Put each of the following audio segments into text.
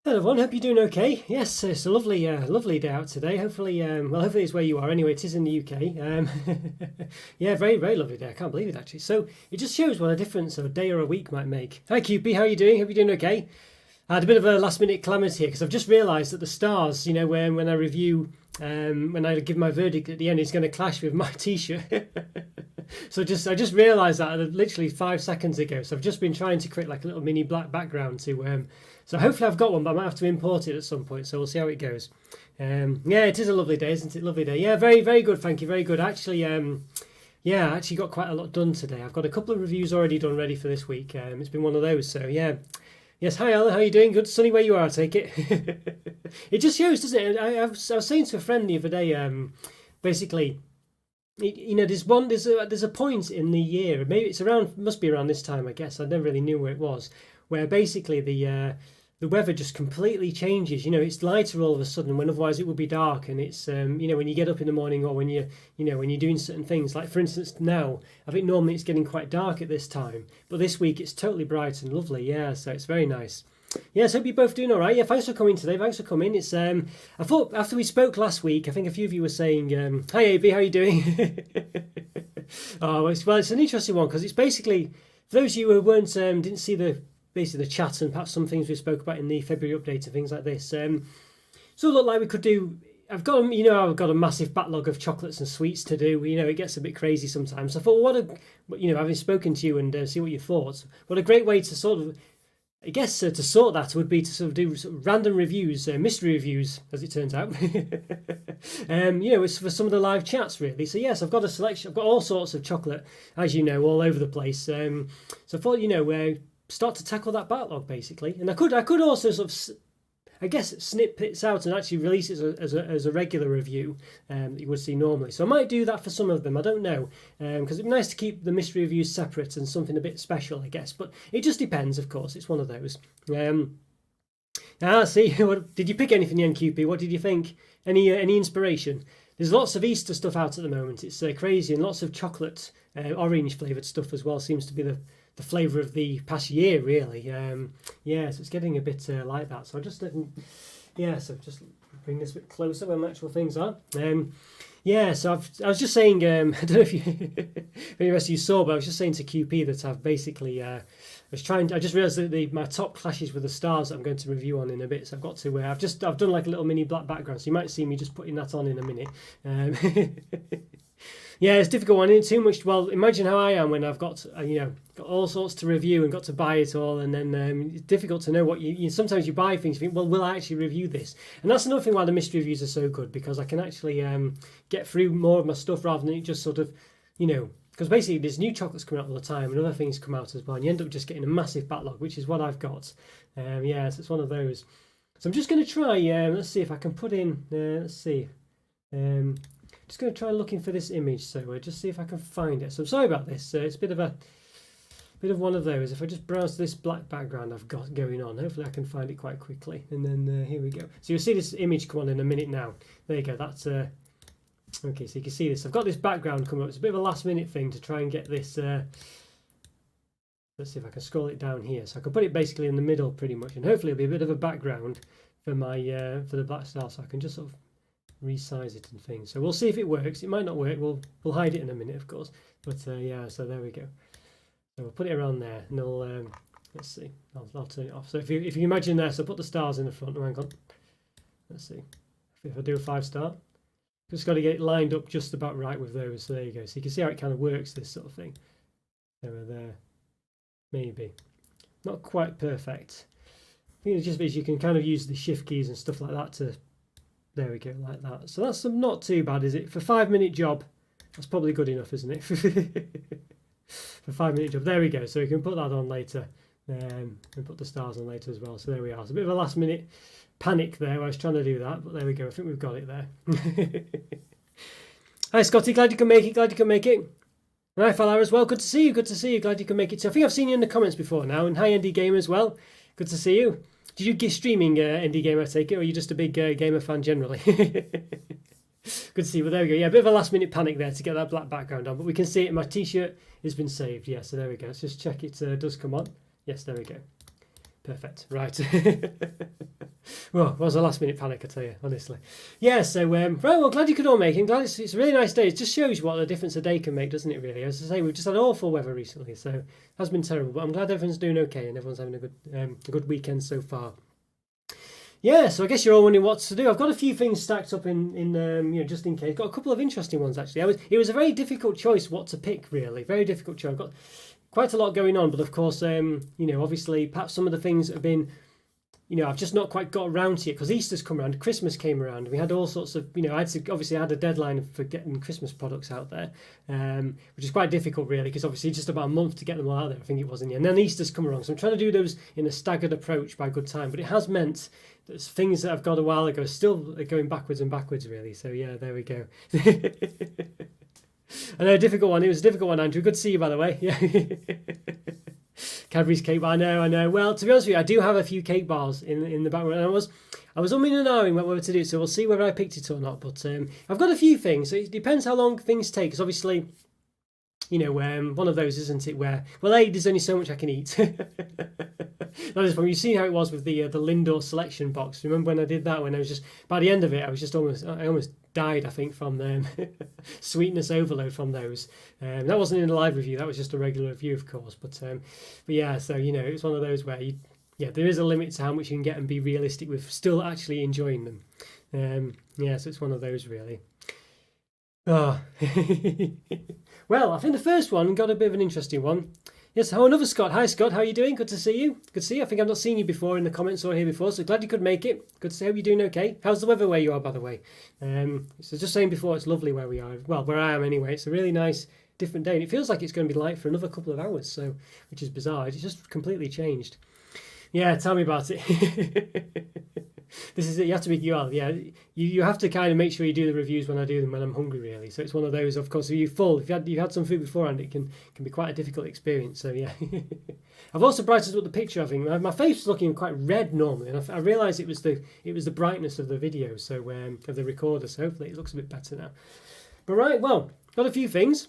Hello everyone, hope you're doing okay. Yes, it's a lovely day out today. Hopefully it's where you are anyway. It is in the UK. Yeah, very lovely day. I can't believe it actually. So it just shows what a difference a day or a week might make. Hi QP, how are you doing? Hope you're doing okay. I had a bit of a last minute calamity here because I've just realised that the stars, when I review, when I give my verdict at the end, it's going to clash with my T-shirt. I just realised that literally 5 seconds ago. So I've just been trying to create like a little mini black background to. So hopefully I've got one, but I might have to import it at some point. So we'll see how it goes. Yeah, it is a lovely day, isn't it? Lovely day. Yeah, very good. Thank you. Very good. Actually, yeah, I actually got quite a lot done today. I've got a couple of reviews already done ready for this week. It's been one of those. So yeah. Yes, hi Alan, how are you doing? Good, sunny where you are, I take it. It just shows, doesn't it? I was saying to a friend the other day, basically, there's a point in the year, maybe it's around, must be around this time, I guess. I never really knew where it was, where basically the weather just completely changes. It's lighter all of a sudden when otherwise it would be dark, and it's when you get up in the morning or when when you're doing certain things. Like for instance, now I think normally it's getting quite dark at this time, but this week it's totally bright and lovely. Yeah, so it's very nice. Yes, hope you're both doing all right. Yeah, thanks for coming today. Thanks for coming. It's I thought after we spoke last week, I think a few of you were saying, "Hi AB, how are you doing?" Oh, it's an interesting one because it's basically for those of you who weren't didn't see basically the chat and perhaps some things we spoke about in the February update and things like this. So it looked like we could do. I've got a massive backlog of chocolates and sweets to do. It gets a bit crazy sometimes. So I thought, having spoken to you and see what you thought, what a great way to sort of, I guess, to sort that would be to sort of do sort of random reviews, mystery reviews, as it turns out. It's for some of the live chats really. So yes, I've got a selection. I've got all sorts of chocolate, as you know, all over the place. So I thought, start to tackle that backlog basically, and I could also sort of, I guess, snip bits out and actually release it as a regular review that you would see normally. So I might do that for some of them. I don't know, because it'd be nice to keep the mystery reviews separate and something a bit special, I guess. But it just depends, of course. It's one of those. See, did you pick anything, NQP? What did you think? Any inspiration? There's lots of Easter stuff out at the moment. It's crazy, and lots of chocolate, orange flavoured stuff as well. Seems to be the flavour of the past year, really. So it's getting a bit like that. So I just so just bring this a bit closer where the actual things are. So I was just saying, I don't know if the rest of you saw, but I was just saying to QP that I've basically, I just realised that my top clashes with the stars that I'm going to review on in a bit. So I've got to, I've done like a little mini black background, so you might see me just putting that on in a minute. Yeah, it's a difficult one. It's too much. Well, imagine how I am when I've got got all sorts to review and got to buy it all, and then it's difficult to know what you. Sometimes you buy things, you think, well, will I actually review this? And that's another thing why the mystery reviews are so good, because I can actually get through more of my stuff rather than it just sort of, because basically there's new chocolates coming out all the time and other things come out as well, and you end up just getting a massive backlog, which is what I've got. So it's one of those. So I'm just going to try. Let's see if I can put in. Let's see. Just going to try looking for this image, so just see if I can find it. So I'm sorry about this. It's a bit of one of those. If I just browse this black background I've got going on, hopefully I can find it quite quickly. And then here we go. So you'll see this image come on in a minute now. There you go. That's okay. So you can see this. I've got this background coming up. It's a bit of a last minute thing to try and get this. Let's see if I can scroll it down here. So I can put it basically in the middle, pretty much, and hopefully it'll be a bit of a background for my for the black star. So I can just sort of resize it and things. So we'll see if it works. It might not work. We'll hide it in a minute, of course. But yeah, so there we go. So we'll put it around there, and let's see. I'll turn it off. So if you imagine there, so put the stars in the front. Oh, hang on. Let's see. If I do a 5-star, just got to get it lined up just about right with those. So there you go. So you can see how it kind of works, this sort of thing. There, maybe not quite perfect. I think it's just because you can kind of use the shift keys and stuff like that to. There we go, like that. So that's not too bad, is it? For a 5-minute job, that's probably good enough, isn't it? For a 5-minute job. There we go. So we can put that on later. And put the stars on later as well. So there we are. It's a bit of a last minute panic there. I was trying to do that, but there we go. I think we've got it there. Hi Scotty, glad you can make it. Hi Falar as well. Good to see you. Glad you can make it too. I think I've seen you in the comments before now. And hi Indie Gamer as well. Good to see you. Did you get streaming Indie Gamer, I take it, or are you just a big gamer fan generally? Good to see you. Well, there we go. Yeah, a bit of a last minute panic there to get that black background on, but we can see it. My T-shirt has been saved. Yeah, so there we go. Let's just check it does come on. Yes, there we go. Perfect. Right. Well, it was a last minute panic, I tell you, honestly. Yeah, so, right, well, glad you could all make it. I'm glad it's a really nice day. It just shows what a difference a day can make, doesn't it, really? As I say, we've just had awful weather recently, so it has been terrible. But I'm glad everyone's doing okay and everyone's having a good weekend so far. Yeah, so I guess you're all wondering what to do. I've got a few things stacked up just in case. Got a couple of interesting ones, actually. It was a very difficult choice what to pick, really. Very difficult choice. I've got quite a lot going on, but of course, obviously, perhaps some of the things that have been, I've just not quite got around to it because Easter's come around, Christmas came around, and we had all sorts of, I had a deadline for getting Christmas products out there, which is quite difficult really because obviously just about a month to get them all out there, I think it was in the end. And then Easter's come around, so I'm trying to do those in a staggered approach by good time, but it has meant that things that I've got a while ago still are going backwards and backwards really. So yeah, there we go. I know, a difficult one. It was a difficult one, Andrew. Good to see you, by the way. Yeah. Cadbury's cake bar. I know. Well, to be honest with you, I do have a few cake bars in the background. I was umming and ahhing whether to do it, so we'll see whether I picked it or not. But I've got a few things. So it depends how long things take. Because obviously, one of those, isn't it? Where there's only so much I can eat. That is from, you've seen how it was with the Lindor selection box. Remember when I did that? When I was just by the end of it, I almost died, I think, from sweetness overload from those. That wasn't in a live review. That was just a regular review, of course. But yeah, so it's one of those where there is a limit to how much you can get and be realistic with still actually enjoying them. So it's one of those really. Oh. Well, I think the first one got a bit of an interesting one. Yes, another Scott. Hi, Scott. How are you doing? Good to see you. Good to see you. I think I've not seen you before in the comments or here before, so glad you could make it. Good to see. Hope you're doing okay. How's the weather where you are, by the way? So just saying before, it's lovely where we are. Well, where I am anyway. It's a really nice, different day, and it feels like it's going to be light for another couple of hours. So, which is bizarre. It's just completely changed. Yeah, tell me about it. This is it. You have to be. You have to kind of make sure you do the reviews when I do them when I'm hungry, really. So it's one of those. Of course, if you're full, if you've had some food beforehand, it can be quite a difficult experience. So yeah, I've also brightened up the picture. I think my face was looking quite red normally, and I realised it was the brightness of the video, so of the recorder. So hopefully it looks a bit better now. But right, well, got a few things.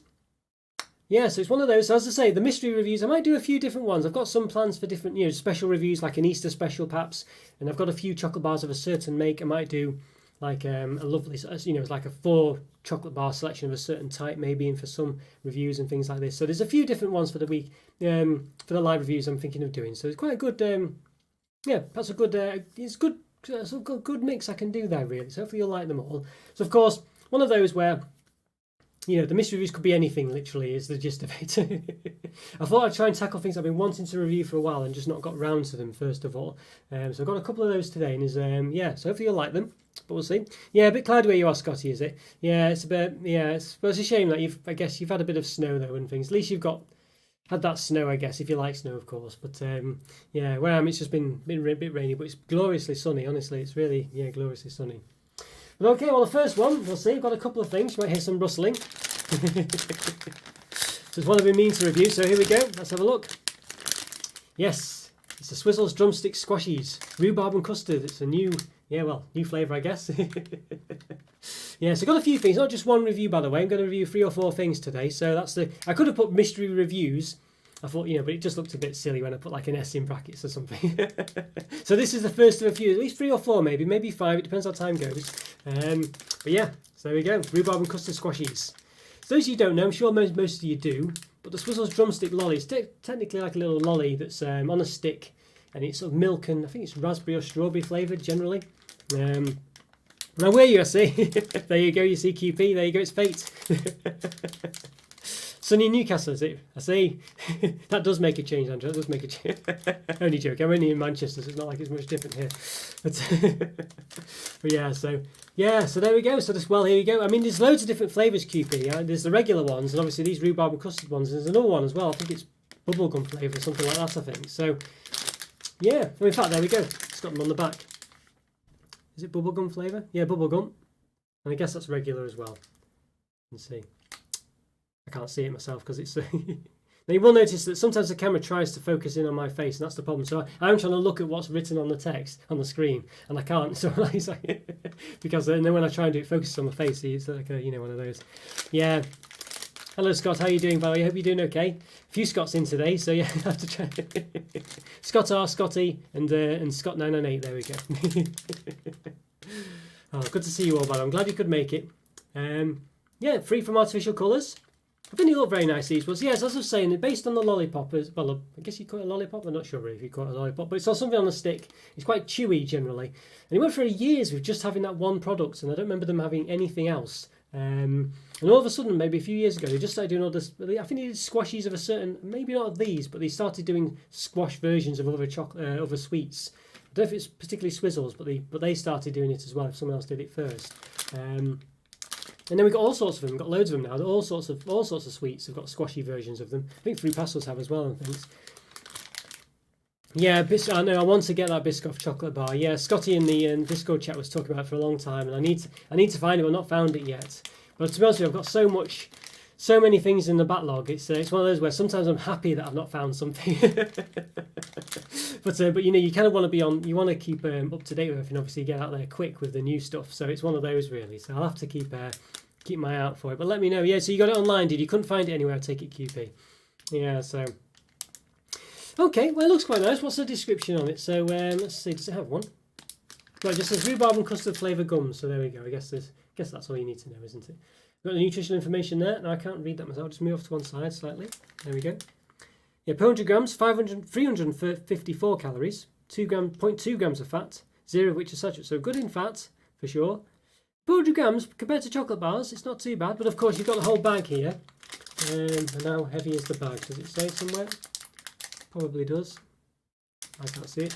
Yeah, so it's one of those. So as I say, the mystery reviews, I might do a few different ones. I've got some plans for different, special reviews, like an Easter special perhaps. And I've got a few chocolate bars of a certain make. I might do like a lovely, like a 4 chocolate bar selection of a certain type, maybe, in for some reviews and things like this. So there's a few different ones for the week, for the live reviews I'm thinking of doing. So it's quite a good, that's a good, it's good, good mix I can do there, really. So hopefully you'll like them all. So of course, one of those where, the mystery reviews could be anything, literally, is the gist of it. I thought I'd try and tackle things I've been wanting to review for a while and just not got round to them, first of all. So I've got a couple of those today, and so hopefully you'll like them, but we'll see. Yeah, a bit cloudy where you are, Scotty, is it? Yeah, it's a bit, it's a shame that I guess you've had a bit of snow, though, and things. At least you've had that snow, I guess, if you like snow, of course. But where I am, it's just been a bit rainy, but it's gloriously sunny, honestly. It's really, gloriously sunny. But okay, well, the first one, we'll see. I've got a couple of things. You might hear some rustling. So it's one I've been meaning to review, so here we go. Let's have a look. Yes, it's the Swizzles Drumstick Squashies. Rhubarb and custard. It's a new flavour, I guess. Yeah, so I've got a few things. Not just one review, by the way. I'm going to review 3 or 4 things today. So I could have put mystery reviews. I thought, but it just looked a bit silly when I put like an S in brackets or something. So this is the first of a few, at least 3 or 4 maybe 5, it depends how time goes. But yeah, so there we go, rhubarb and custard squashies. So those of you who don't know, I'm sure most of you do, but the Swizzles Drumstick Lolly is technically like a little lolly that's on a stick, and it's sort of milk and I think it's raspberry or strawberry flavoured generally. Now where you see, there you go, you see QP, there you go, it's fate. Sunny in Newcastle, is it? I see. That does make a change, Andrew. That does make a change. Only joke. I'm only in Manchester, so it's not like it's much different here. But so there we go. So here we go. I mean, there's loads of different flavours, QP. There's the regular ones, and obviously these rhubarb and custard ones. There's another one as well. I think it's bubblegum flavour or something like that, I think. So, yeah. Well, in fact, there we go. It's got them on the back. Is it bubblegum flavour? Yeah, bubblegum. And I guess that's regular as well. Let's see. I can't see it myself because it's... Now you will notice that sometimes the camera tries to focus in on my face, and that's the problem. So I'm trying to look at what's written on the text on the screen, and I can't. So because then when I try and do it, focus on my face. It's like one of those. Yeah. Hello, Scott. How are you doing, Valerie? I hope you're doing okay. A few Scots in today, so yeah, I have to try. Scott R, Scotty, and Scott 998. There we go. Oh, good to see you all, Val. I'm glad you could make it. Yeah, free from artificial colours. I think they look very nice, these ones. Yes, as I was saying, they're based on the lollipop. Well, I guess you call it a lollipop. I'm not sure really if you call it a lollipop, but it's on something on a stick. It's quite chewy generally. And it went for years with just having that one product, and I don't remember them having anything else. And all of a sudden, maybe a few years ago, they just started doing all this. I think they did squashies of a certain, maybe not of these, but they started doing squash versions of other sweets. I don't know if it's particularly Swizzles, but they started doing it as well. If someone else did it first. And then we've got all sorts of them. We've got loads of them now. All sorts of sweets. We've got squashy versions of them. I think fruit pastels have as well and things. Yeah, I know. I want to get that Biscoff chocolate bar. Yeah, Scotty in the Discord chat was talking about it for a long time, and I need to find it. I've not found it yet. But to be honest with you, I've got so many things in the backlog. It's one of those where sometimes I'm happy that I've not found something. but you know, you kind of want to be on. You want to keep up to date with everything. Obviously, get out there quick with the new stuff. So it's one of those really. So I'll have to keep my eye out for it. But let me know. Yeah. So you got it online, did you? Couldn't find it anywhere. I take it QP. Yeah. So. Okay, well it looks quite nice. What's the description on it? So let's see, does it have one? Right, it just says rhubarb and custard flavour gums. So there we go. I guess that's all you need to know, isn't it? We've got the nutritional information there. Now I can't read that myself. I'll just move off to one side slightly. There we go. Yeah, 400 grams, 354 calories, 0.2 grams of fat, 0 of which is saturated. So good in fat for sure. 400 grams compared to chocolate bars, it's not too bad. But of course you've got the whole bag here. And how heavy is the bag? Does it say somewhere? Probably does. I can't see it.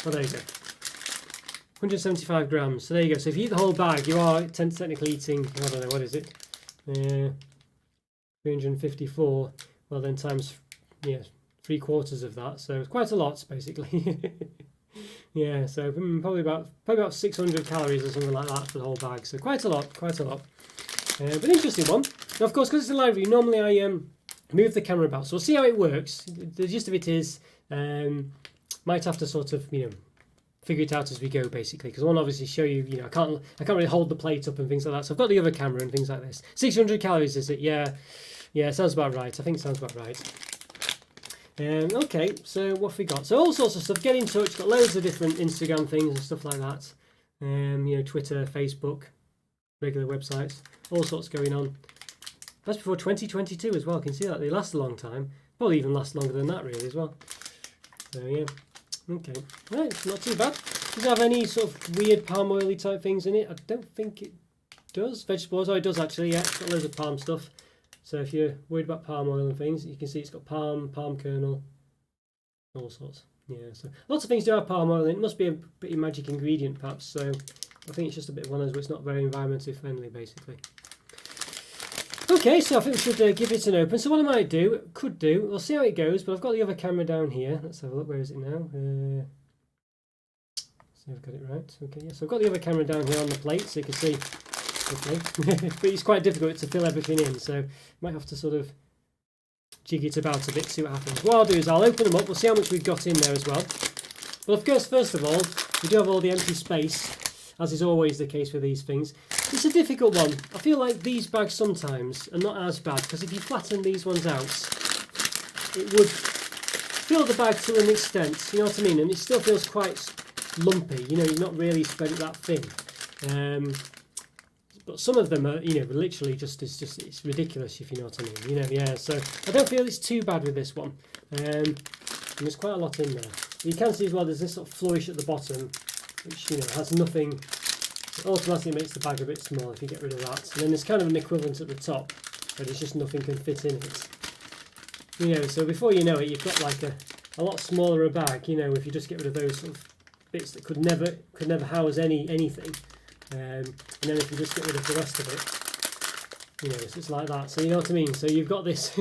Oh, there you go. 175 grams. So there you go. So if you eat the whole bag, you are technically eating, I don't know, what is it? 354. Well, then times, yeah, 3/4 of that. So it's quite a lot, basically. Yeah, so probably about 600 calories or something like that for the whole bag. So quite a lot. But an interesting one. Now, of course, because it's a live review, normally I move the camera about, so we'll see how it works. The gist of it is, might have to sort of, you know, figure it out as we go, basically, because I want to obviously show you, you know, I can't really hold the plate up and things like that. So I've got the other camera and things like this. 600 calories, is it? Yeah, sounds about right. I think it sounds about right. Okay, so what have we got? So all sorts of stuff. Get in touch. Got loads of different Instagram things and stuff like that. You know, Twitter, Facebook, regular websites, all sorts going on. That's before 2022 as well. Can you see that? They last a long time. Probably even last longer than that, really, as well. So, yeah. Okay. Right, not too bad. Does it have any sort of weird palm oily type things in it? I don't think it does. Vegetables, oh, it does actually, yeah. It's got loads of palm stuff. So if you're worried about palm oil and things, you can see it's got palm kernel, all sorts. Yeah, so lots of things do have palm oil in it. It must be a pretty magic ingredient, perhaps. So I think it's just a bit of one of those where it's not very environmentally friendly, basically. Okay, so I think we should give it an open. So what I might do, we'll see how it goes, but I've got the other camera down here. Let's have a look, where is it now? See if I've got it right. Okay, yeah, so I've got the other camera down here on the plate, so you can see, okay. But it's quite difficult to fill everything in, so might have to sort of jig it about a bit, see what happens. What I'll do is I'll open them up, we'll see how much we've got in there as well. Well, of course, first of all, we do have all the empty space, as is always the case with these things. It's a difficult one. I feel like these bags sometimes are not as bad, because if you flatten these ones out, it would fill the bag to an extent, you know what I mean? And it still feels quite lumpy, you know, you're not really spread it that thin. But some of them are, you know, literally it's ridiculous, if you know what I mean. You know, yeah, so I don't feel it's too bad with this one. And there's quite a lot in there. You can see as well there's this sort of flourish at the bottom, which, you know, has nothing. It automatically makes the bag a bit small if you get rid of that. And then there's kind of an equivalent at the top, where there's just nothing can fit in it. You know, so before you know it, you've got like a lot smaller a bag, you know, if you just get rid of those sort of bits that could never house anything. And then if you just get rid of the rest of it, you know, so it's like that. So you know what I mean? So you've got this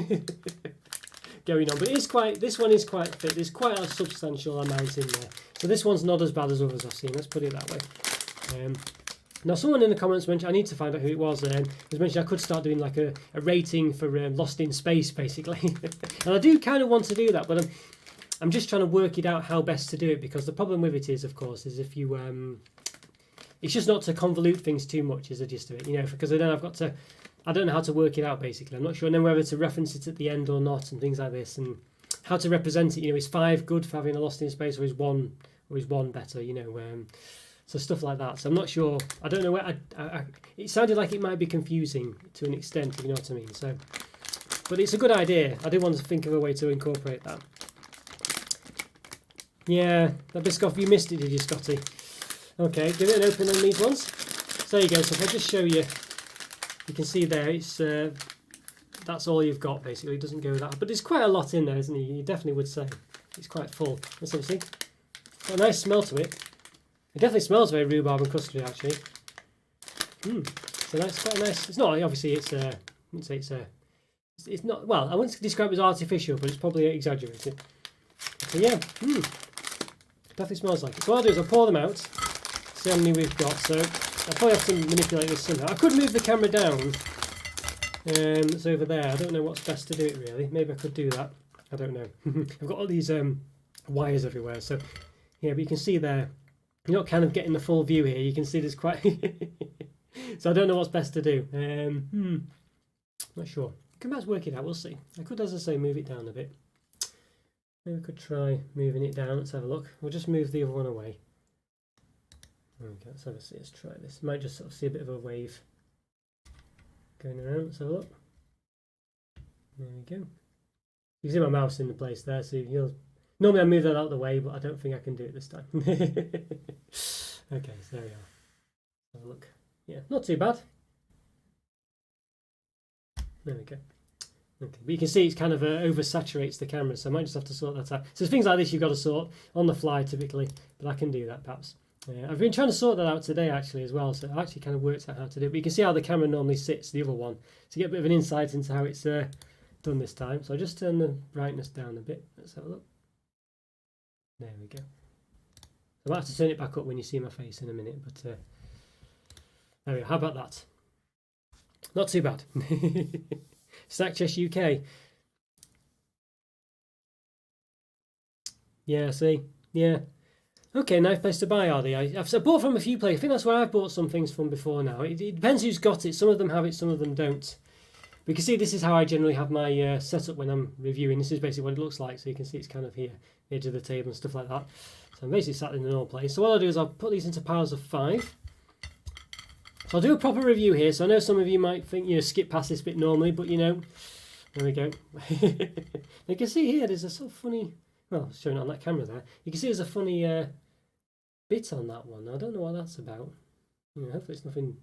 going on. But this one is quite thick. There's quite a substantial amount in there. So this one's not as bad as others I've seen, let's put it that way. Now someone in the comments mentioned, I need to find out who it was, was mentioned I could start doing like a rating for Lost in Space, basically. And I do kind of want to do that, but I'm just trying to work it out how best to do it, because the problem with it is, of course, is if you... it's just not to convolute things too much, is the gist of it, you know, because then I've got to I don't know how to work it out, basically. I'm not sure. And then whether to reference it at the end or not, and things like this, and how to represent it. You know, is 5 good for having a lost in space, or is 1 better? You know, so stuff like that. So I'm not sure. I don't know where. It sounded like it might be confusing to an extent, if you know what I mean. So, but it's a good idea. I do want to think of a way to incorporate that. Yeah, that Biscoff, you missed it, did you, Scotty? Okay, give it an open on these ones. So there you go. So if I just show you, you can see there, it's that's all you've got basically. It doesn't go that, but there's quite a lot in there, isn't it? You definitely would say it's quite full. Let's have a see. Got a nice smell to it. It definitely smells very rhubarb and custard, actually. So that's quite nice. It's not obviously. It's I wouldn't say it's not. Well, I wouldn't describe it as artificial, but it's probably exaggerated. So yeah, definitely smells like it. So what I'll do is I'll pour them out. See how many we've got. So I'll probably have to manipulate this somehow. I could move the camera down. It's over there. I don't know what's best to do it really. Maybe I could do that. I don't know. I've got all these wires everywhere. So yeah, but you can see there. You're not kind of getting the full view here. You can see there's quite. So I don't know what's best to do. Not sure. Can perhaps work it out. We'll see. I could, as I say, move it down a bit. Maybe we could try moving it down. Let's have a look. We'll just move the other one away. Okay, let's have a see. Let's try this. Might just sort of see a bit of a wave going around. Let's have a look. There we go. You can see my mouse in the place there, so you'll. Normally I move that out of the way, but I don't think I can do it this time. Okay, so there we are. Have a look. Yeah, not too bad. There we go. Okay, but you can see it's kind of oversaturates the camera, so I might just have to sort that out. So things like this you've got to sort on the fly typically, but I can do that perhaps. I've been trying to sort that out today actually as well, so I actually kind of worked out how to do it. But you can see how the camera normally sits, the other one, to get a bit of an insight into how it's done this time. So I'll just turn the brightness down a bit. Let's have a look. There we go. I might have to turn it back up when you see my face in a minute, but there we go. How about that? Not too bad. Stack Chess UK. Yeah, see? Yeah. Okay, nice place to buy, are they? I've bought from a few places. I think that's where I've bought some things from before now. It depends who's got it. Some of them have it, some of them don't. But you can see this is how I generally have my setup when I'm reviewing. This is basically what it looks like. So you can see it's kind of here, the edge of the table and stuff like that. So I'm basically sat in a normal place. So what I'll do is I'll put these into piles of 5. So I'll do a proper review here. So I know some of you might think, skip past this bit normally, but there we go. You can see here there's a sort of funny, well, showing it on that camera there. You can see there's a funny bit on that one. I don't know what that's about. Hopefully it's nothing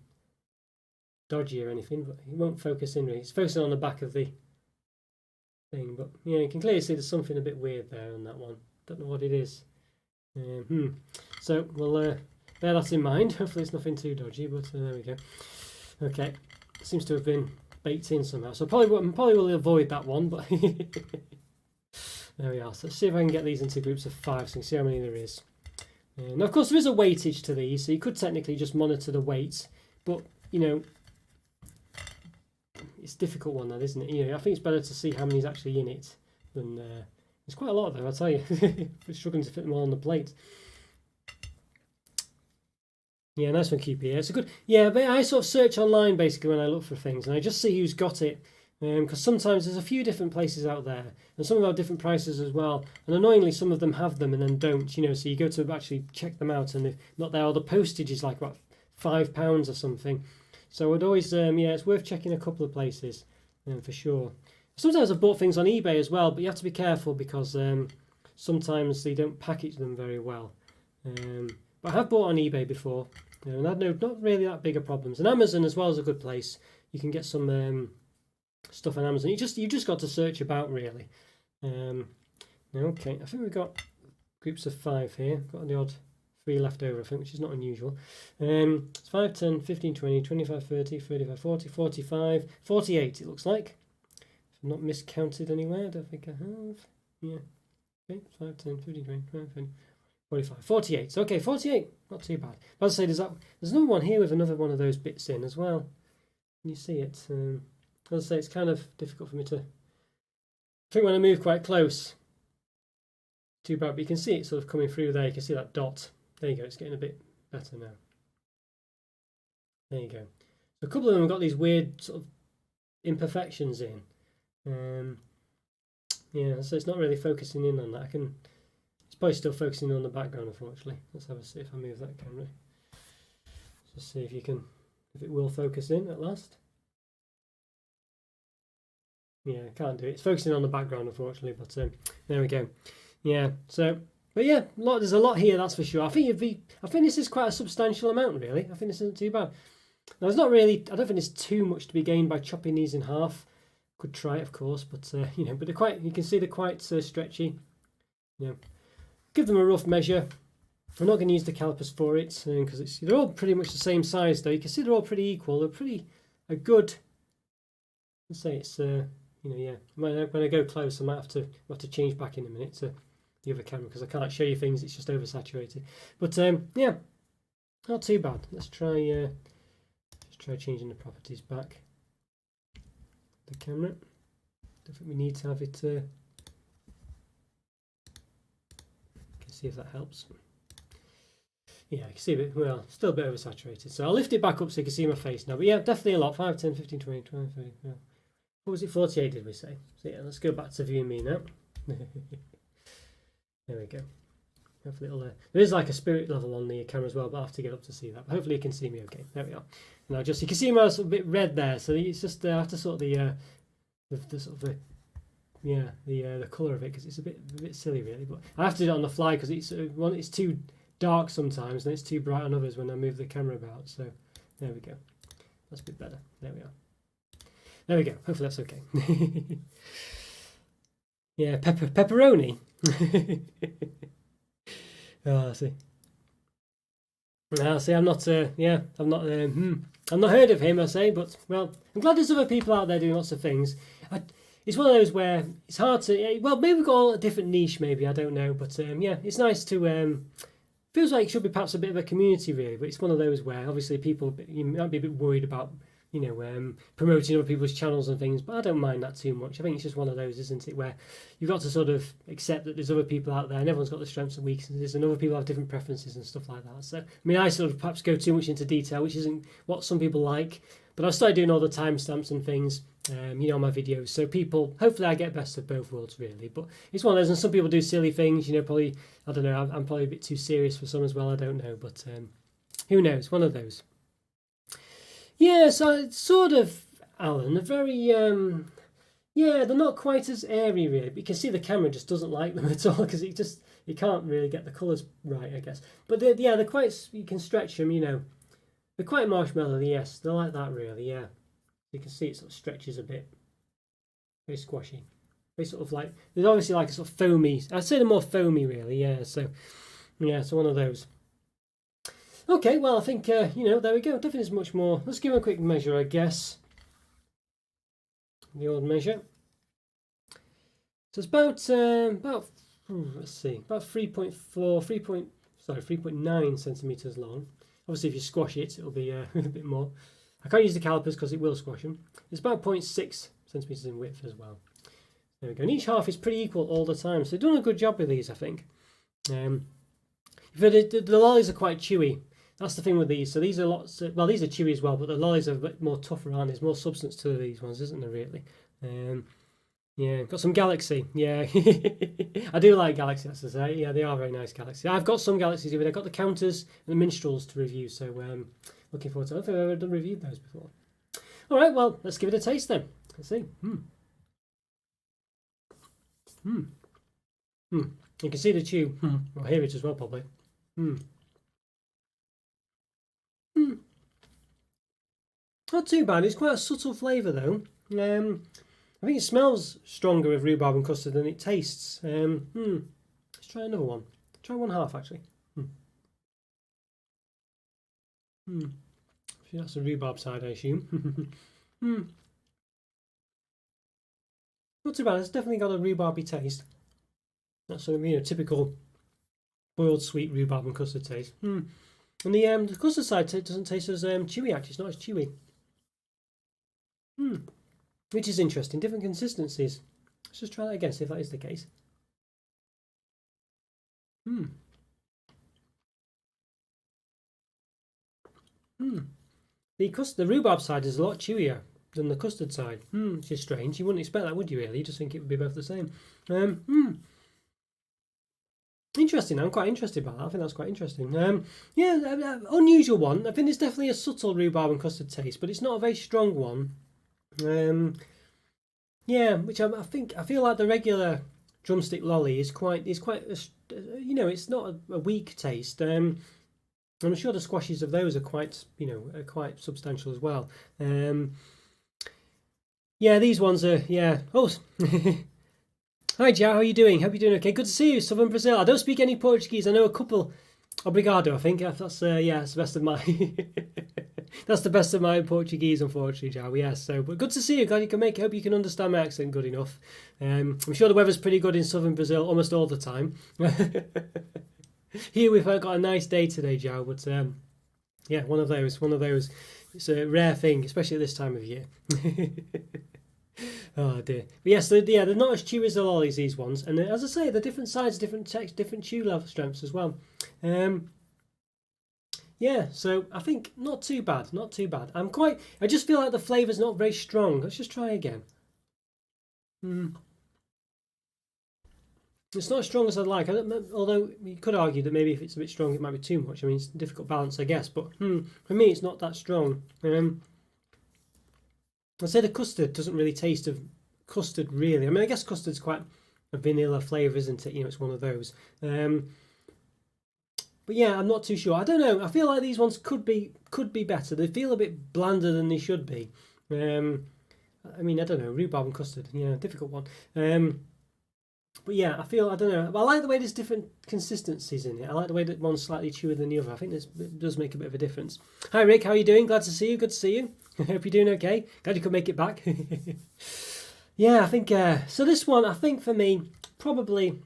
dodgy or anything, but it won't focus in really. It's focusing on the back of the thing, but yeah, you can clearly see there's something a bit weird there on that one. Don't know what it is. So we'll bear that in mind. Hopefully it's nothing too dodgy, but there we go. Okay, seems to have been baked in somehow, so probably will avoid that one, but there we are. So let's see if I can get these into groups of 5 so you can see how many there is. Now of course there is a weightage to these, so you could technically just monitor the weight, but it's a difficult one, that isn't it? I think it's better to see how many's actually in it than there's quite a lot though, I'll tell you. We're struggling to fit them all on the plate. Yeah, nice one, QP. It's a good. Yeah, but I sort of search online basically when I look for things, and I just see who's got it. Because sometimes there's a few different places out there, and some of them have different prices as well. And annoyingly, some of them have them and then don't. So you go to actually check them out, and they're not there. Or the postage is like what, £5 or something. So I'd always, it's worth checking a couple of places for sure. Sometimes I've bought things on eBay as well, but you have to be careful because sometimes they don't package them very well. But I have bought on eBay before, and I've not really that big of problems. And Amazon as well is a good place. You can get some stuff on Amazon. You just got to search about really. Okay, I think we've got groups of 5 here. Got the odd 3 left over, I think, which is not unusual. It's 5, 10, 15, 20, 25, 30, 35, 40, 45, 48 it looks like. If I'm not miscounted anywhere, I don't think I have. Yeah. Okay, 5, 10, 15, 20, 25, 30, 45, 48. Okay, 48, not too bad. But as I say, there's another one here with another one of those bits in as well. Can you see it? As I say, it's kind of difficult for me to. I think when I move quite close, too bad, but you can see it sort of coming through there. You can see that dot. There you go, it's getting a bit better now. There you go. So a couple of them have got these weird sort of imperfections in. Yeah, so it's not really focusing in on that. It's probably still focusing on the background, unfortunately. Let's have a see if I move that camera. Just see if it will focus in at last. Yeah, can't do it. It's focusing on the background, unfortunately, but there we go. Yeah, so, but yeah, there's a lot here, that's for sure. I think this is quite a substantial amount, really. I think this isn't too bad. Now, I don't think there's too much to be gained by chopping these in half. Could try it, of course, but but they're quite. You can see they're quite stretchy. Give them a rough measure. I'm not going to use the calipers for it because they're all pretty much the same size, though. You can see they're all pretty equal. They're a good. Let's say it's yeah. When I go close, I might have to change back in a minute to the other camera because I can't show you things. It's just oversaturated. But yeah, not too bad. Let's try changing the properties back. The camera. Don't think we need to have it. Can see if that helps. Yeah, I can see a bit. Well, still a bit oversaturated. So I'll lift it back up so you can see my face now. But yeah, definitely a lot. 5, 10, 15, 20, 20, 30. Yeah. What was it? 48, did we say? So yeah, let's go back to viewing me now. There we go. Hopefully there is like a spirit level on the camera as well, but I'll have to get up to see that. But hopefully you can see me okay. There we are. Now you can see my sort of bit red there, so it's just I have to sort the sort of the colour of it because it's a bit silly really. But I have to do it on the fly because it's too dark sometimes and it's too bright on others when I move the camera about. So there we go. That's a bit better. There we are. There we go. Hopefully that's okay. Yeah, pepperoni. Oh, I see. Well, see, I'm not. I've not heard of him. I say, but well, I'm glad there's other people out there doing lots of things. It's one of those where it's hard to. Well, maybe we've got all a different niche. Maybe I don't know, but yeah, it's nice to. Feels like it should be perhaps a bit of a community, really. But it's one of those where obviously people you might be a bit worried about. Promoting other people's channels and things, but I don't mind that too much. I think it's just one of those, isn't it, where you've got to sort of accept that there's other people out there and everyone's got their strengths and weaknesses and other people have different preferences and stuff like that. So, I mean, I sort of perhaps go too much into detail, which isn't what some people like, but I've started doing all the timestamps and things, on my videos. So hopefully I get best of both worlds, really. But it's one of those, and some people do silly things, probably, I don't know, I'm probably a bit too serious for some as well, I don't know, but who knows, one of those. Yeah, so sort of, Alan, they're very, they're not quite as airy really, but you can see the camera just doesn't like them at all because it can't really get the colours right, I guess. But they're quite, you can stretch them, they're quite marshmallow, yes, they're like that really, yeah. You can see it sort of stretches a bit, very squashy. Very sort of like, there's obviously like a sort of foamy, I'd say they're more foamy really, yeah, so one of those. Okay, well, I think, there we go. Definitely is much more. Let's give it a quick measure, I guess. The old measure. So it's about let's see, about 3.9 centimetres long. Obviously, if you squash it, it'll be a bit more. I can't use the calipers because it will squash them. It's about 0.6 centimetres in width as well. There we go. And each half is pretty equal all the time. So they've done a good job with these, I think. The lollies are quite chewy. That's the thing with these. So these are these are chewy as well, but the lollies are a bit more tougher, aren't they? There's more substance to these ones, isn't there, really? Yeah, got some Galaxy. Yeah, I do like Galaxy, that's to say. Yeah, they are very nice Galaxy. I've got some Galaxies here. I've got the Counters and the Minstrels to review, so looking forward to it. I don't think I've ever reviewed those before. All right, well, let's give it a taste then. Let's see. You can see the chew. Or hear it as well, probably. Not too bad. It's quite a subtle flavour though. I think it smells stronger with rhubarb and custard than it tastes. Let's try another one. Try one half actually. That's the rhubarb side, I assume. Not too bad. It's definitely got a rhubarby taste. That's a typical boiled sweet rhubarb and custard taste. And the custard side doesn't taste as chewy actually. It's not as chewy. Which is interesting. Different consistencies. Let's just try that again, see if that is the case. The rhubarb side is a lot chewier. than the custard side. Which is strange. You wouldn't expect that, would you? Really, you just think it would be both the same. Interesting. I'm quite interested by that. I think that's quite interesting. Unusual one. I think it's definitely a subtle rhubarb and custard taste, but it's not a very strong one. Which I feel like the regular drumstick lolly is quite it's not a weak taste. I'm sure the squashes of those are quite substantial as well. These ones are Oh. Hi, Joe, how are you doing? Hope you're doing okay. Good to see you, Southern Brazil. I don't speak any Portuguese. I know a couple. Obrigado, I think. That's the best of my that's the best of my Portuguese, unfortunately, Joe. Yes, but good to see you. Glad you can make it. Hope you can understand my accent good enough. I'm sure the weather's pretty good in Southern Brazil almost all the time. Here we've got a nice day today, Joe, but one of those. It's a rare thing, especially at this time of year. Oh dear. But yes, they're not as chewy as the lollies, these ones, and as I say, they're different sides, different text, different chew level strengths as well. So I think not too bad. I just feel like the flavour's not very strong. Let's just try again. It's not as strong as I'd like, although you could argue that maybe if it's a bit strong it might be too much. I mean, it's a difficult balance, I guess, but for me it's not that strong. I'd say the custard doesn't really taste of custard, really. I mean, I guess custard's quite a vanilla flavour, isn't it? It's one of those. But yeah, I'm not too sure. I don't know. I feel like these ones could be better. They feel a bit blander than they should be. I mean, I don't know. Rhubarb and custard. Yeah, difficult one. But yeah, I don't know. I like the way there's different consistencies in it. I like the way that one's slightly chewier than the other. I think it does make a bit of a difference. Hi, Rick. How are you doing? Glad to see you. Good to see you. Hope you're doing okay. Glad you could make it back. Yeah, I think so. This one, I think for me, probably,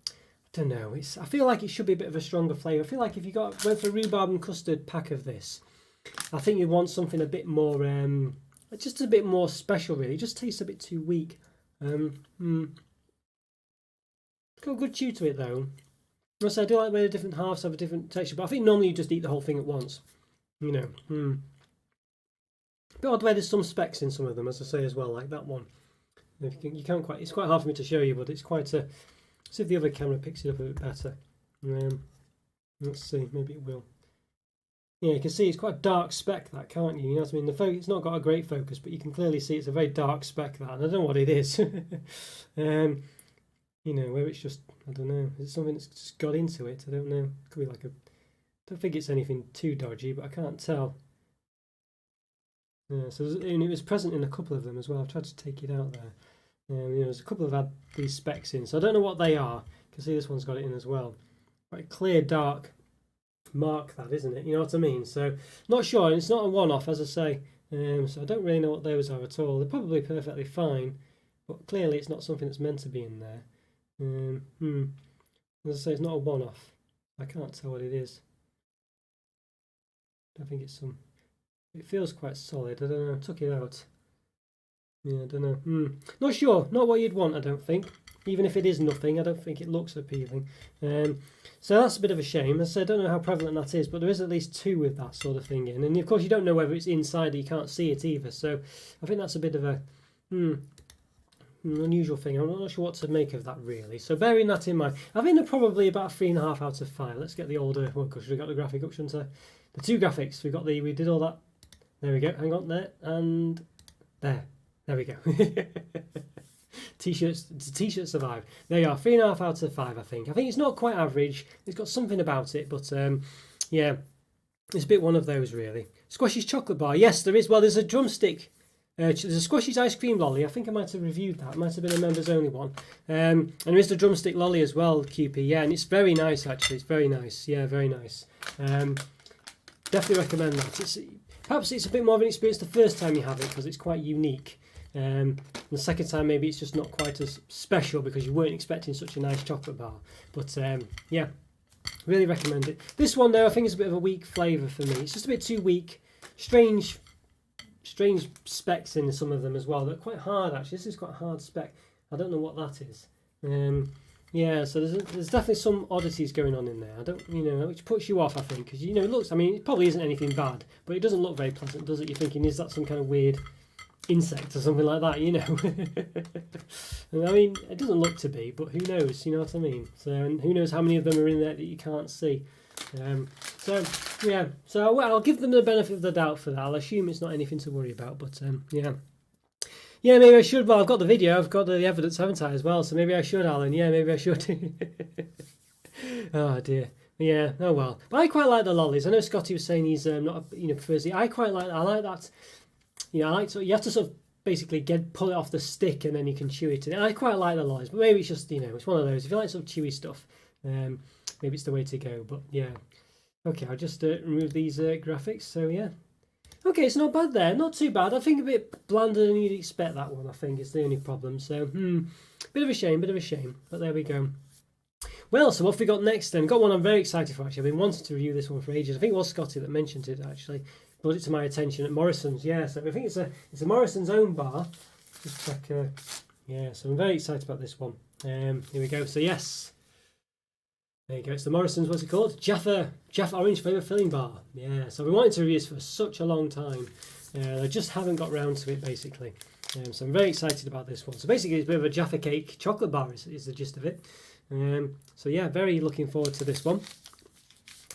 I don't know. I feel like it should be a bit of a stronger flavour. I feel like if you went for a rhubarb and custard pack of this, I think you want something a bit more, just a bit more special. Really, it just tastes a bit too weak. It's got a good chew to it though. I do like the way the different halves have a different texture, but I think normally you just eat the whole thing at once. Bit odd the way there's some specks in some of them, as I say as well, like that one. You can't quite. It's quite hard for me to show you, but it's quite a. See if the other camera picks it up a bit better. Let's see, maybe it will. Yeah, you can see it's quite a dark speck, that, can't you? You know what I mean? It's not got a great focus, but you can clearly see it's a very dark speck, that, and I don't know what it is. Where it's just, I don't know. Is it something that's just got into it? I don't know. It could be like I don't think it's anything too dodgy, but I can't tell. Yeah, so it was present in a couple of them as well. I've tried to take it out there. There's a couple of had these specks in, so I don't know what they are. You can see this one's got it in as well. Quite a clear, dark mark, that, isn't it? You know what I mean? So, not sure, and it's not a one-off, as I say. So I don't really know what those are at all. They're probably perfectly fine, but clearly it's not something that's meant to be in there. As I say, it's not a one-off. I can't tell what it is. I think it's some. It feels quite solid. I don't know. I took it out. Yeah, I don't know. Not sure. Not what you'd want, I don't think. Even if it is nothing, I don't think it looks appealing. So that's a bit of a shame. As I said, I don't know how prevalent that is, but there is at least two with that sort of thing in. And of course, you don't know whether it's inside. You can't see it either. So I think that's a bit of a unusual thing. I'm not sure what to make of that, really. So bearing that in mind, I think they're probably about 3.5 out of 5. Let's get the older. Well, because we've got the graphic up, shouldn't I? The two graphics. We did all that. There we go. Hang on, there and there. There we go. T-shirt survive. There you are. 3.5 out of 5. I think it's not quite average. It's got something about it, but yeah, it's a bit one of those, really. Squashy's chocolate bar. Yes, there is. Well, there's a drumstick. There's a Squashy's ice cream lolly. I think I might have reviewed that. It might have been a members only one. And there is the drumstick lolly as well, QP. Yeah, and it's very nice actually. It's very nice. Yeah, very nice. Definitely recommend that. Perhaps it's a bit more of an experience the first time you have it because it's quite unique. The second time maybe it's just not quite as special because you weren't expecting such a nice chocolate bar. But yeah, really recommend it. This one though, I think is a bit of a weak flavour for me. It's just a bit too weak. Strange specs in some of them as well. They're quite hard actually. This is quite a hard spec. I don't know what that is. Yeah, so there's definitely some oddities going on in there. I don't, which puts you off, I think, because it looks. I mean, it probably isn't anything bad, but it doesn't look very pleasant, does it? You're thinking, is that some kind of weird insect or something like that, you know. And I mean, it doesn't look to be, but who knows, you know what I mean? So, and who knows how many of them are in there that you can't see. So yeah, so well, I'll give them the benefit of the doubt for that. I'll assume it's not anything to worry about, but yeah. Yeah, maybe I should. Well, I've got the video, I've got the evidence, haven't I, as well? So maybe I should, Alan. Yeah, maybe I should. Oh dear. Yeah. Oh well. But I quite like the lollies. I know Scotty was saying he's not, prefers the. I like that. I like to. You have to sort of basically pull it off the stick and then you can chew it. And I quite like the lollies, but maybe it's just it's one of those. If you like sort of chewy stuff, maybe it's the way to go. But yeah. Okay, I'll just remove these graphics. So yeah. Okay, it's not bad there. Not too bad. I think a bit blander than you'd expect, that one, I think, is the only problem. So, bit of a shame. But there we go. Well, so what have we got next then? Got one I'm very excited for, actually. I've been wanting to review this one for ages. I think it was Scotty that mentioned it, actually. Brought it to my attention at Morrison's. Yeah, so I think it's a Morrison's own bar. Just check. Yeah, so I'm very excited about this one. Here we go. So, yes. There you go, it's the Morrison's, what's it called? Jaffa Orange Flavour Filling Bar. Yeah, so I've been wanting to review this for such a long time. I just haven't got round to it, basically. So I'm very excited about this one. So basically it's a bit of a Jaffa Cake chocolate bar is the gist of it. So yeah, very looking forward to this one.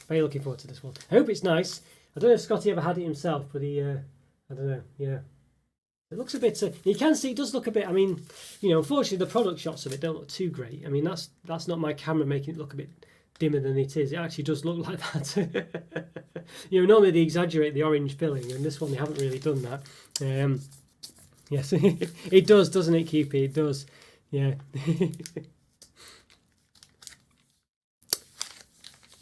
Very looking forward to this one. I hope it's nice. I don't know if Scotty ever had it himself, but he, I don't know, yeah. It looks a bit, you can see it does look a bit, I mean, unfortunately the product shots of it don't look too great. I mean, that's not my camera making it look a bit dimmer than it is. It actually does look like that. Normally they exaggerate the orange filling, and this one they haven't really done that. Yes, it does, doesn't it, QP? It does, yeah.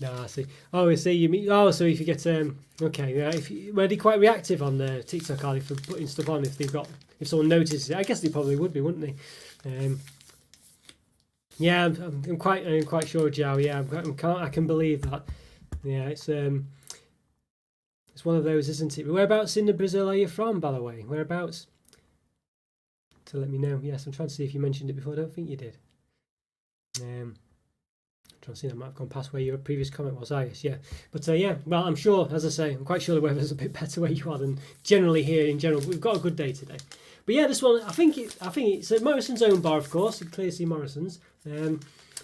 I see. Oh, I see. You mean? Oh, so if you get okay, yeah. Were they quite reactive on the TikTok, are they, for putting stuff on? If someone notices it, I guess they probably would be, wouldn't they? Yeah, I'm quite sure, Joe. Yeah, I can believe that. Yeah, it's one of those, isn't it? Whereabouts in the Brazil are you from, by the way? Whereabouts? To let me know. Yes, I'm trying to see if you mentioned it before. I don't think you did. Trying to see, that might have gone past where your previous comment was. Yes, yeah. But yeah, well, I'm sure, as I say, I'm quite sure the weather's a bit better where you are than generally here in general. But we've got a good day today. But yeah, this one, I think it's a Morrison's own bar, of course. You clearly see Morrison's. But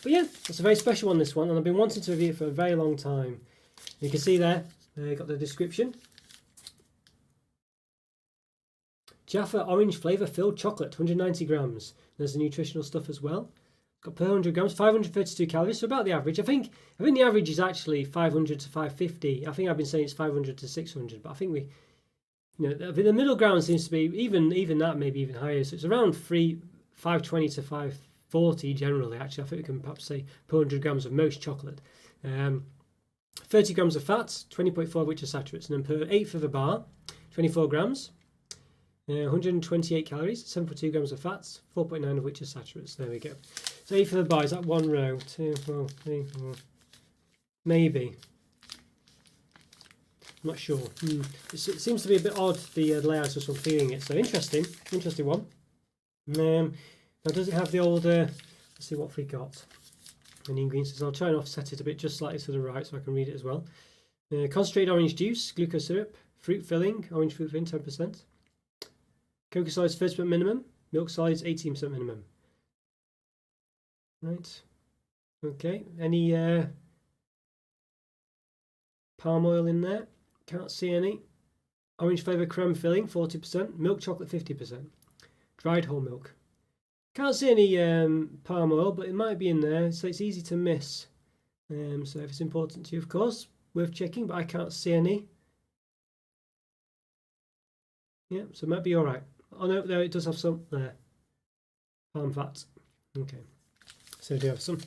yeah, it's a very special one, this one, and I've been wanting to review it for a very long time. You can see there, got the description. Jaffa Orange Flavour Filled Chocolate, 190 grams. There's the nutritional stuff as well. Got per 100 grams, 532 calories, so about the average. I think the average is actually 500 to 550. I think I've been saying it's 500 to 600, but I think the middle ground seems to be even that, maybe even higher. So it's around 520 to 540 generally. Actually, I think we can perhaps say per 100 grams of most chocolate. 30 grams of fats, 20.4 of which are saturates, and then per eighth of a bar, 24 grams. 128 calories, 7.2 grams of fats, 4.9 of which are saturates. There we go. So eighth of the bar, is that one row? 2, 4, 3, 4. Maybe. I'm not sure. It seems to be a bit odd, the layout of some feeling it. So interesting one. Now does it have the old, let's see what we got. Any ingredients. I'll try and offset it a bit just slightly to the right so I can read it as well. Concentrated orange juice, glucose syrup, fruit filling, orange fruit filling 10%. Cocoa solids 30% minimum, milk solids 18% minimum. Right. Okay. Any palm oil in there? Can't see any. Orange flavour creme filling 40%, milk chocolate 50%. Dried whole milk. Can't see any palm oil, but it might be in there, so it's easy to miss. So if it's important to you, of course, worth checking, but I can't see any. Yeah, so it might be all right. Oh no, there it does have some there. Palm fat. Okay. So we do have some.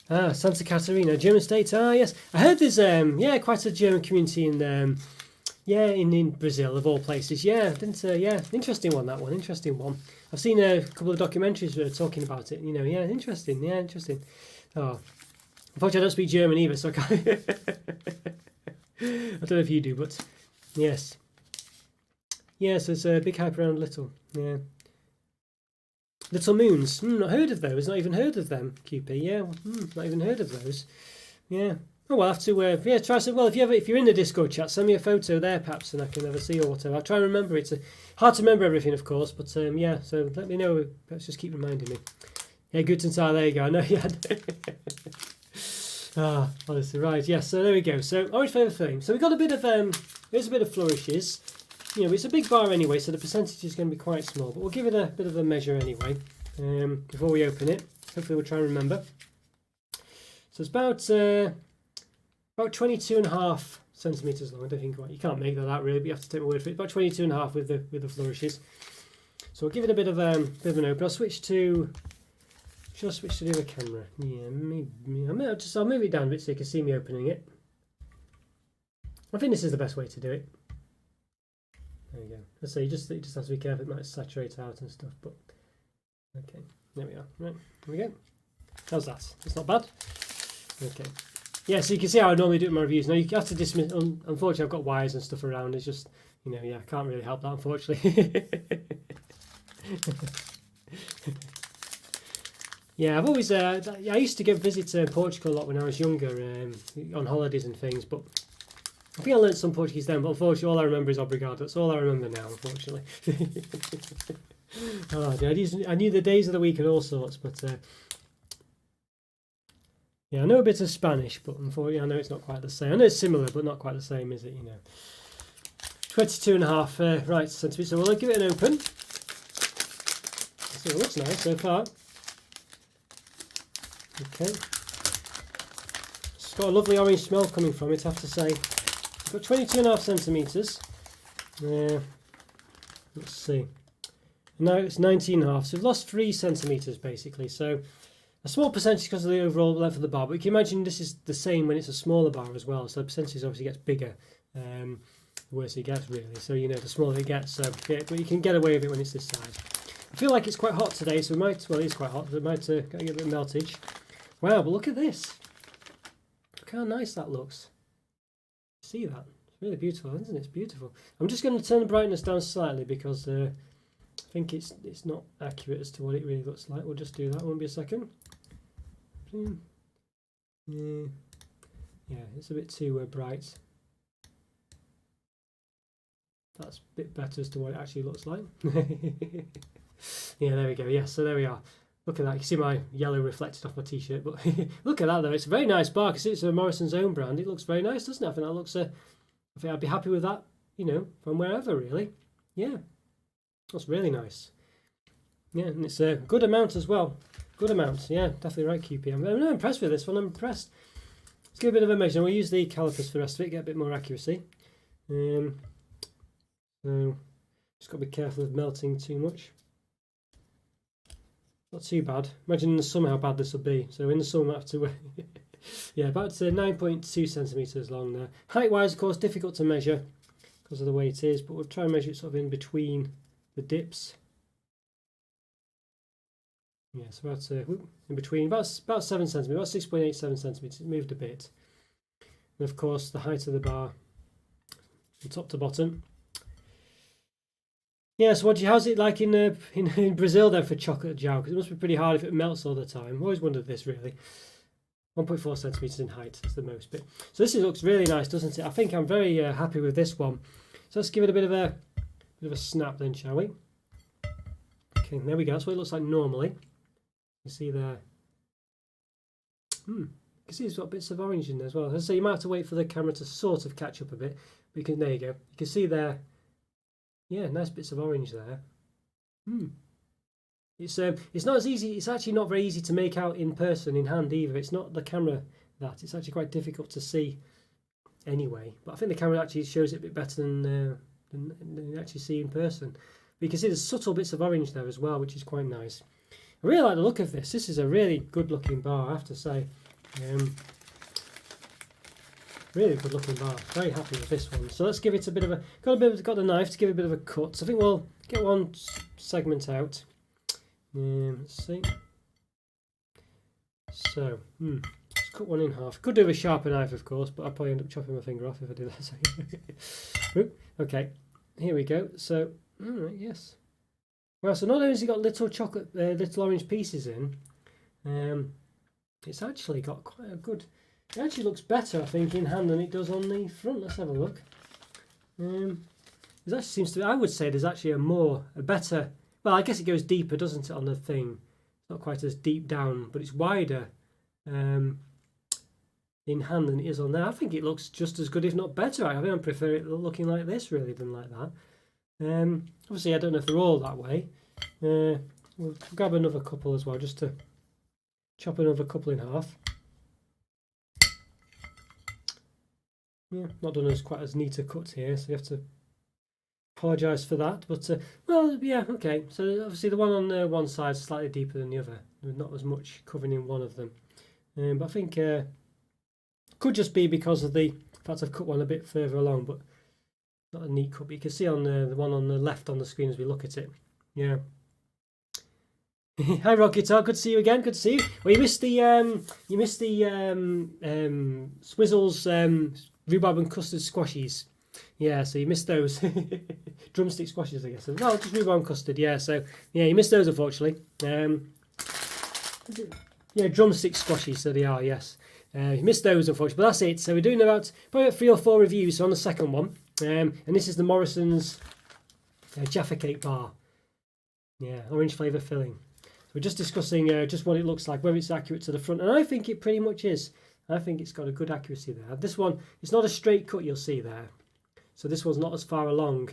Santa Catarina, German state. Yes. I heard there's quite a German community in Brazil of all places. Yeah, didn't interesting one, that one. Interesting one. I've seen a couple of documentaries talking about it. Interesting. Yeah, interesting. Oh, unfortunately I don't speak German either, so I can't I don't know if you do, but yes. Yes, there's a big hype around Little. Yeah. Little Moons. Not heard of those. Not even heard of them, QP. Yeah. Not even heard of those. Yeah. Oh, well, I'll have to, yeah, try some. Well, if you're in the Discord chat, send me a photo there, perhaps, and I can never see or whatever. I'll try and remember. It's hard to remember everything, of course, but yeah. So let me know. Perhaps just keep reminding me. Yeah, good and there you go. I know you had. Honestly, right. Yes. So there we go. So orange flavour theme. So we got a bit of there's a bit of flourishes. You know, it's a big bar anyway, so the percentage is going to be quite small. But we'll give it a bit of a measure anyway. Before we open it, hopefully we'll try and remember. So it's about 22.5 centimeters long. I don't think you can't make that out really, but you have to take my word for it. About 22.5 with the flourishes. So we'll give it a bit of an open. I'll switch to. Should I switch to the other camera? Yeah, maybe. I'll move it down a bit so you can see me opening it. I think this is the best way to do it. There we go. Let's say you just have to be careful; it might saturate out and stuff. But okay, there we are. Right, here we go. How's that? It's not bad. Okay. Yeah, so you can see how I normally do my reviews. Now you have to dismiss. Unfortunately, I've got wires and stuff around. It's just, you know, yeah, I can't really help that, unfortunately. Yeah, I've always. I used to visit Portugal a lot when I was younger, on holidays and things. But I think I learned some Portuguese then. But unfortunately, all I remember is obrigado. That's all I remember now, unfortunately. Oh, yeah, I knew the days of the week and all sorts, but. Yeah, I know a bit of Spanish, but unfortunately I know it's not quite the same. I know it's similar, but not quite the same, is it? You know, 22.5 right centimeters. So we'll give it an open. So it looks nice so far. Okay, it's got a lovely orange smell coming from it, I have to say. It's got 22.5 centimeters. Let's see. Now it's 19.5, so we've lost 3 centimeters basically. So. A small percentage because of the overall length of the bar, but you can imagine this is the same when it's a smaller bar as well. So the percentage obviously gets bigger, the worse it gets really. So you know, the smaller it gets. So yeah, but you can get away with it when it's this size. I feel like it's quite hot today, so we might. Well, it is quite hot. So it might get a bit of meltage. Wow, but look at this. Look how nice that looks. See that? It's really beautiful, isn't it? It's beautiful. I'm just going to turn the brightness down slightly because I think it's not accurate as to what it really looks like. We'll just do that. Won't be a second. Yeah, it's a bit too bright. That's a bit better as to what it actually looks like. Yeah, there we go. Yeah, so there we are. Look at that. You can see my yellow reflected off my t-shirt, but look at that though. It's a very nice bar because it's a Morrison's own brand. It looks very nice, doesn't it? I think that looks. I think I'd be happy with that. You know, from wherever really. Yeah, that's really nice. Yeah, and it's a good amount as well. Good amount, yeah, definitely right, QP. I'm impressed with this one. I'm impressed. Let's give a bit of a measure. We'll use the calipers for the rest of it, get a bit more accuracy. So just got to be careful of melting too much. Not too bad. Imagine in the summer how bad this will be. So in the summer, I have to. Yeah, about 9.2 centimeters long there. Height-wise, of course, difficult to measure because of the way it is, but we'll try and measure it sort of in between the dips. Yeah, so about in between, about 7 centimeters, about 6.87 centimeters. It moved a bit. And of course, the height of the bar, from top to bottom. Yeah, so how's it like in Brazil then for chocolate gel? Because it must be pretty hard if it melts all the time. I've always wondered this really. 1.4 centimeters in height is the most bit. So this looks really nice, doesn't it? I think I'm very happy with this one. So let's give it a bit of a snap then, shall we? Okay, there we go. That's what it looks like normally. You see there. You can see it's got bits of orange in there as well. As I say, you might have to wait for the camera to sort of catch up a bit. But there you go. You can see there. Yeah, nice bits of orange there. It's not as easy. It's actually not very easy to make out in person, in hand either. It's not the camera that. It's actually quite difficult to see anyway. But I think the camera actually shows it a bit better than you actually see in person. But you can see there's subtle bits of orange there as well, which is quite nice. I really like the look of this. This is a really good looking bar, I have to say. Really good looking bar. Very happy with this one. So let's give it a bit of a got the knife to give it a bit of a cut. So I think we'll get one segment out. Let's see. So let's cut one in half. Could do with a sharper knife, of course, but I'll probably end up chopping my finger off if I do that. Okay, here we go. So yes. Well, so not only has it got little little orange pieces in, it's actually got quite a good It actually looks better, I think, in hand than it does on the front. Let's have a look. There actually seems to be, I would say there's actually a better, well, I guess it goes deeper, doesn't it, on the thing? It's not quite as deep down, but it's wider in hand than it is on there. I think it looks just as good, if not better. I think I prefer it looking like this, really, than like that. Obviously, I don't know if they're all that way. We'll grab another couple as well, just to chop another couple in half. Yeah, not done as quite as neat a cut here, so you have to apologise for that. But well, yeah, okay. So obviously the one on one side is slightly deeper than the other. There's not as much covering in one of them. But I think could just be because of the fact I've cut one a bit further along, but not a neat cut. But you can see on the one on the left on the screen as we look at it. Yeah. Hi Rocket, good to see you again. Good to see you. Well, you missed the Swizzles rhubarb and custard squashies. Yeah, so you missed those. Drumstick squashes, I guess. No, just rhubarb and custard. Yeah, so yeah, you missed those unfortunately. Yeah, drumstick squashies. So they are. Yes, you missed those unfortunately. But that's it. So we're doing probably about 3 or 4 reviews on the second one. And this is the Morrison's Jaffa Cake bar. Yeah, orange flavour filling. So we're just discussing just what it looks like, whether it's accurate to the front, and I think it pretty much is. I think it's got a good accuracy there. This one, it's not a straight cut, you'll see there. So this one's not as far along.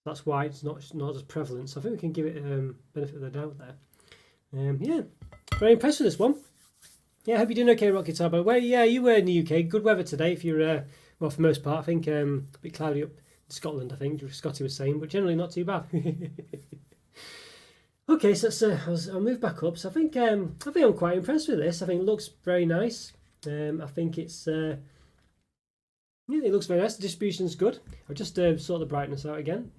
That's why it's not as prevalent. So I think we can give it benefit of the doubt there. Yeah, very impressed with this one. Yeah, I hope you're doing okay, Rocket Turbo. Well, yeah, you were in the UK. Good weather today. If you're well, for the most part, I think a bit cloudy up in Scotland. I think Scotty was saying, but generally not too bad. Okay, so I'll move back up. So I think I'm quite impressed with this. I think it looks very nice. I think it's yeah, it looks very nice. The distribution's good. I'll just sort the brightness out again.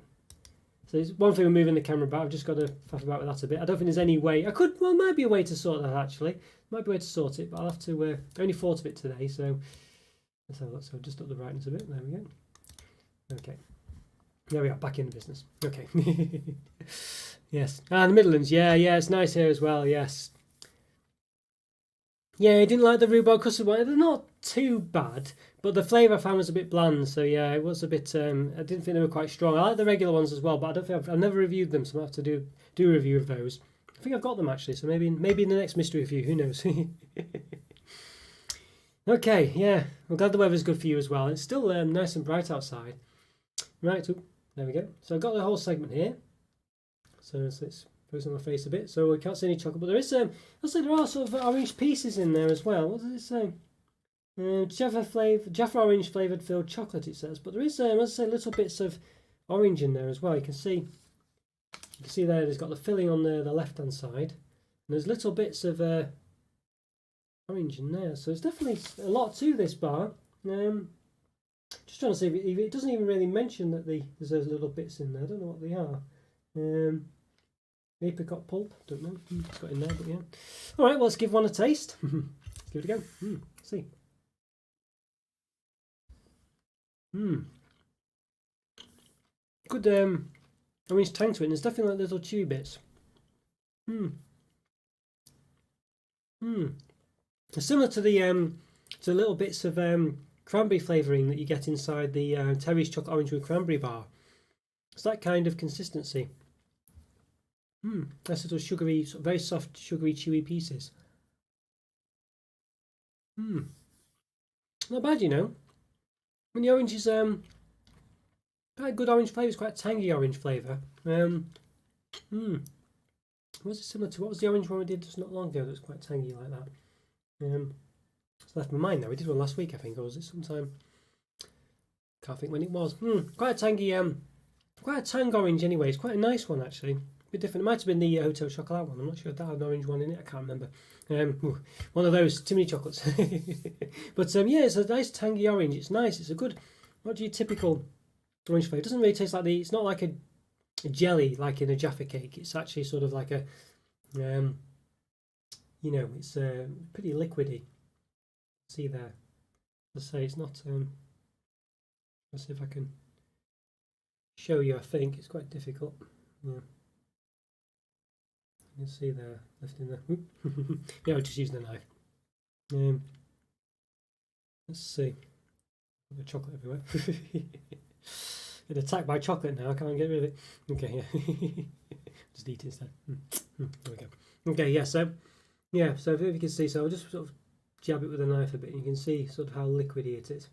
So it's one thing I'm moving the camera about. I've just got to faff about with that a bit. I don't think there's any way. Well, might be a way to sort that actually. Might be a way to sort it, but I'll have to. I only thought of it today, so let's have a look. So just up the brightness a bit. There we go. Okay. There we are. Back in the business. Okay. Yes. Ah, the Midlands. Yeah, it's nice here as well. Yes. Yeah, I didn't like the rhubarb custard one. They're not too bad, but the flavour I found was a bit bland. So yeah, it was a bit. I didn't think they were quite strong. I like the regular ones as well, but I don't think I've never reviewed them, so I have to do a review of those. I think I've got them actually, so maybe in the next mystery review. Who knows? Okay, yeah. I'm glad the weather's good for you as well. It's still nice and bright outside. Right, so there we go. So I've got the whole segment here. So let's focus on my face a bit. So we can't see any chocolate, but there is I'll say there are sort of orange pieces in there as well. What does it say? Jaffa orange flavoured filled chocolate, it says. But there is, as I say, little bits of orange in there as well. You can see there. There's got the filling on the left hand side, and there's little bits of orange in there. So it's definitely a lot to this bar. Just trying to see if it doesn't even really mention that there's those little bits in there. I don't know what they are. Apricot pulp, don't know. It's got in there, but yeah. All right, well, let's give one a taste. Let's give it a go. Let's see. Good orange tang to it. And there's definitely like little chewy bits. It's similar to the little bits of cranberry flavouring that you get inside the Terry's chocolate orange with cranberry bar. It's that kind of consistency. Nice little sugary, very soft, sugary, chewy pieces. Not bad, you know. And the orange is quite good orange flavour. It's quite tangy orange flavour. Was it similar to what was the orange one we did just not long ago? That was quite tangy like that. It's left my mind now. We did one last week, I think, or was it sometime? Can't think when it was. Quite a tangy, quite a tang orange anyway. It's quite a nice one actually. A bit different. It might have been the Hotel Chocolat one. I'm not sure if that had an orange one in it. I can't remember. One of those. Too many chocolates. But yeah, it's a nice tangy orange. It's nice. It's a good, not your typical orange flavour. It doesn't really taste like it's not like a jelly like in a Jaffa cake. It's actually sort of like a, you know, it's pretty liquidy. See there. Let's say it's not. Let's see if I can show you. I think it's quite difficult. Yeah. You can see there, lifting the. Yeah, I'll just use the knife. Let's see. The chocolate everywhere. Get attacked by chocolate now. I can't get rid of it. Okay, yeah. Just eat it instead. There we go. Okay, yeah. So if you can see, so I'll just sort of jab it with a knife a bit. And you can see sort of how liquidy it is.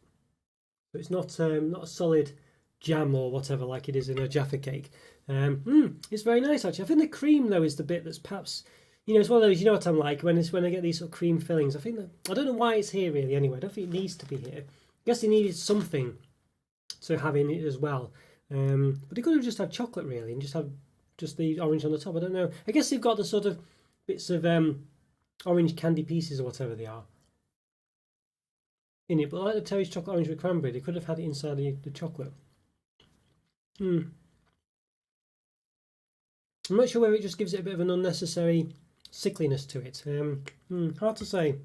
So it's not a solid jam or whatever like it is in a Jaffa cake. It's very nice actually. I think the cream though is the bit that's perhaps, it's one of those, what I'm like when I get these sort of cream fillings. I think that I don't know why it's here really. Anyway, I don't think it needs to be here. I guess they needed something to have in it as well. But they could have just had chocolate really and just have just the orange on the top. I don't know. I guess they've got the sort of bits of orange candy pieces or whatever they are in it. But like the Terry's chocolate orange with cranberry, they could have had it inside the chocolate. I'm not sure whether it just gives it a bit of an unnecessary sickliness to it. Hard to say.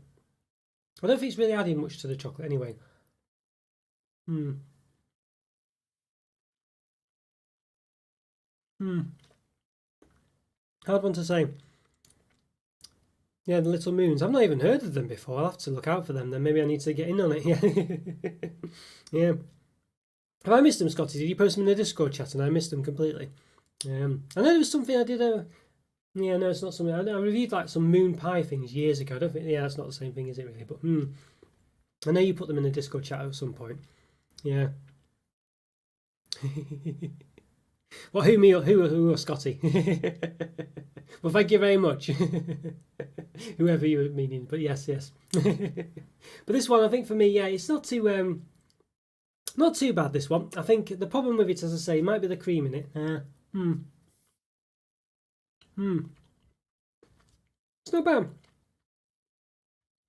I don't think it's really adding much to the chocolate anyway. Hard one to say. Yeah, the little moons. I've not even heard of them before. I'll have to look out for them then. Maybe I need to get in on it. Yeah. Yeah. Have I missed them, Scotty? Did you post them in the Discord chat and I missed them completely? I know there was something I did. Yeah, no, it's not something. I reviewed like some moon pie things years ago. I don't think. Yeah, that's not the same thing, is it really? But I know you put them in the Discord chat at some point. Yeah. Well, who, Scotty? Well, thank you very much. Whoever you were meaning, but yes. But this one, I think for me, yeah, it's not too bad. This one, I think the problem with it, as I say, might be the cream in it. It's not bad.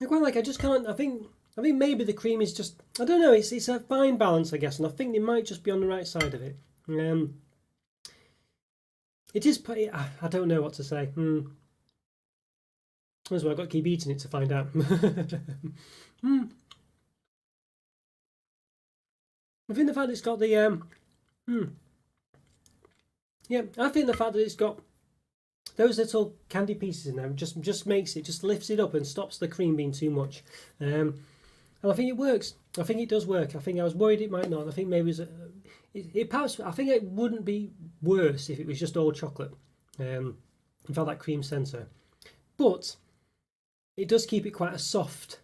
I quite like. I just can't. I think maybe the cream is just. I don't know. It's a fine balance, I guess, and I think it might just be on the right side of it. It is. I don't know what to say. That's why I've got to keep eating it to find out. I think the fact it's got the yeah, I think the fact that it's got those little candy pieces in there just makes it, just lifts it up and stops the cream being too much. And I think it works. I think it does work. I think I was worried it might not. I think maybe it perhaps. I think it wouldn't be worse if it was just all chocolate. Without that cream centre, but it does keep it quite a soft,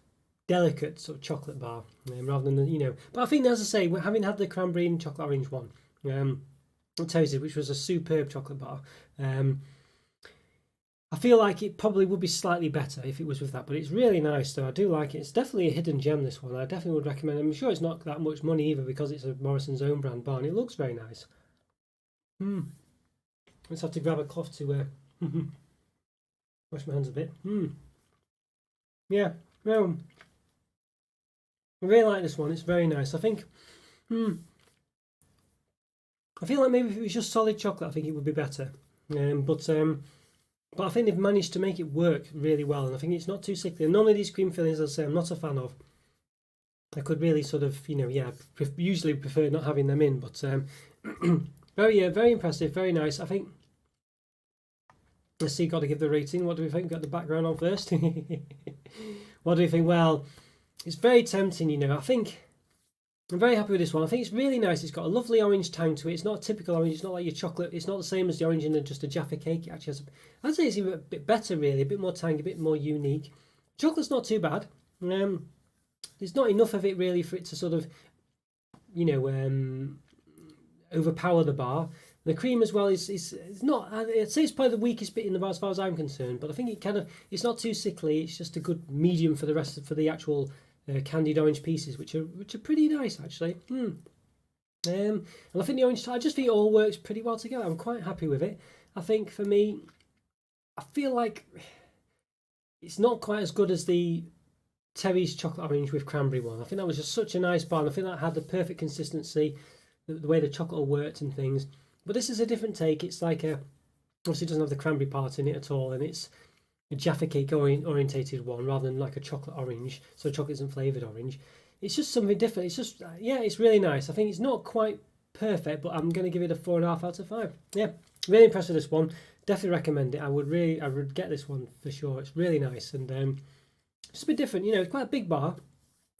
delicate sort of chocolate bar, rather than But I think, as I say, having had the cranberry and chocolate orange one, toasted, which was a superb chocolate bar. I feel like it probably would be slightly better if it was with that, but it's really nice though. I do like it. It's definitely a hidden gem, this one. I definitely would recommend it. I'm sure it's not that much money either because it's a Morrison's own brand bar and it looks very nice. Let's have to grab a cloth to wash my hands a bit. Yeah, well, I really like this one. It's very nice. I think I feel like maybe if it was just solid chocolate, I think it would be better. But I think they've managed to make it work really well, and I think it's not too sickly. And none of these cream fillings, as I say, I'm not a fan of. I could really sort of, usually prefer not having them in, but very impressive, very nice. I think. Let's see, got to give the rating. What do we think? Got the background on first. What do we think? Well, it's very tempting, I think. I'm very happy with this one. I think it's really nice. It's got a lovely orange tang to it. It's not a typical orange. It's not like your chocolate. It's not the same as the orange in just a Jaffa cake. It actually has, I'd say it's even a bit better, really. A bit more tang, a bit more unique. Chocolate's not too bad. There's not enough of it, really, for it to sort of, overpower the bar. The cream as well is not. I'd say it's probably the weakest bit in the bar as far as I'm concerned. But I think it's not too sickly. It's just a good medium for the actual candied orange pieces, which are pretty nice actually. And I think the orange, I just think it all works pretty well together. I'm quite happy with it. I think for me, I feel like it's not quite as good as the Terry's chocolate orange with cranberry one. I think that was just such a nice bar. And I think that had the perfect consistency, the way the chocolate worked and things. But this is a different take. It's like obviously it doesn't have the cranberry part in it at all, and it's a Jaffa cake orientated one rather than like a chocolate orange. So chocolate isn't flavoured orange. It's just something different. It's just it's really nice. I think it's not quite perfect, but I'm going to give it a 4.5 out of 5. Yeah, really impressed with this one. Definitely recommend it. I would get this one for sure. It's really nice and just a bit different. It's quite a big bar.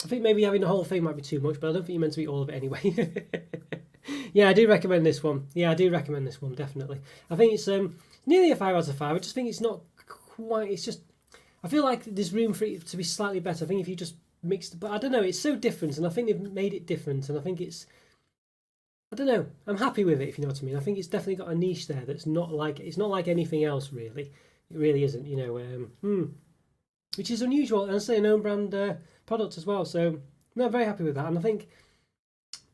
I think maybe having the whole thing might be too much, but I don't think you're meant to eat all of it anyway. Yeah, I do recommend this one. Yeah, I do recommend this one, definitely. I think it's nearly a 5 out of 5. I just think it's not quite, it's just, I feel like there's room for it to be slightly better. I think if you just mixed, but I don't know, it's so different, and I think they've made it different, and I think it's, I don't know, I'm happy with it, if you know what I mean. I think it's definitely got a niche there that's not like, it's not like anything else, really. It really isn't, you know, which is unusual, and I say an own brand product as well, so no, I'm very happy with that, and I think,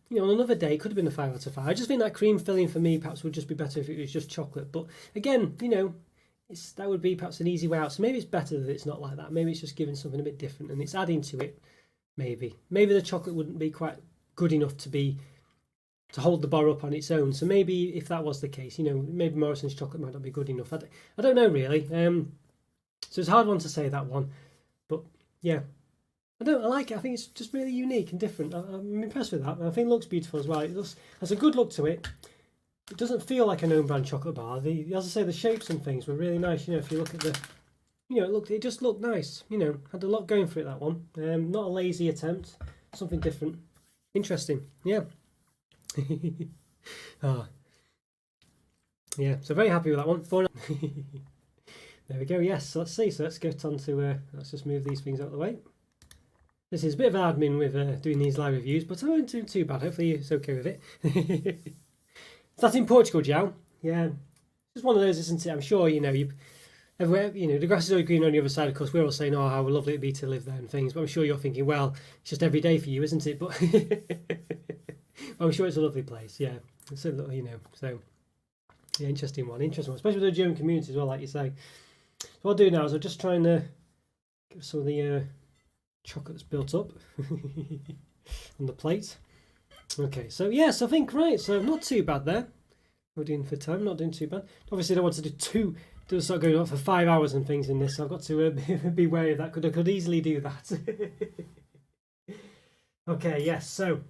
you know, on another day it could have been a 5 out of 5. I just think that cream filling for me perhaps would just be better if it was just chocolate, but again, you know, that would be perhaps an easy way out, so maybe it's better that it's not like that. Maybe it's just giving something a bit different, and it's adding to it, maybe the chocolate wouldn't be quite good enough to hold the bar up on its own, so maybe if that was the case, you know, maybe Morrison's chocolate might not be good enough. I don't know really, so it's a hard one to say, that one, but yeah, I like it. I think it's just really unique and different. I'm impressed with that. I think it looks beautiful as well. It has a good look to it. It doesn't feel like an own brand chocolate bar. As I say, the shapes and things were really nice. You know, if you look at the, you know, it just looked nice. You know, had a lot going for it, that one. Not a lazy attempt. Something different. Interesting. Yeah. Oh. Yeah. So very happy with that one. There we go. Yes. So let's see. So let's get on to. Let's just move these things out of the way. This is a bit of admin with doing these live reviews, but I don't do too bad. Hopefully it's okay with it. That's in Portugal, Joe. Yeah, it's one of those, isn't it? I'm sure you know everywhere. You know, the grass is always green on the other side. Of course, we're all saying, "Oh, how lovely it'd be to live there" and things. But I'm sure you're thinking, "Well, it's just every day for you, isn't it?" But I'm sure it's a lovely place. Yeah, so you know, so yeah, interesting one, especially with the German community as well, like you say. So what I'll do now is I'll just try and get some of the chocolate that's built up on the plate. Okay, so yes, I think right. So not too bad there. We're doing for time, not doing too bad. Obviously, I don't want to do start going on for 5 hours and things in this. So I've got to be wary of that. I could easily do that. Okay, yes. So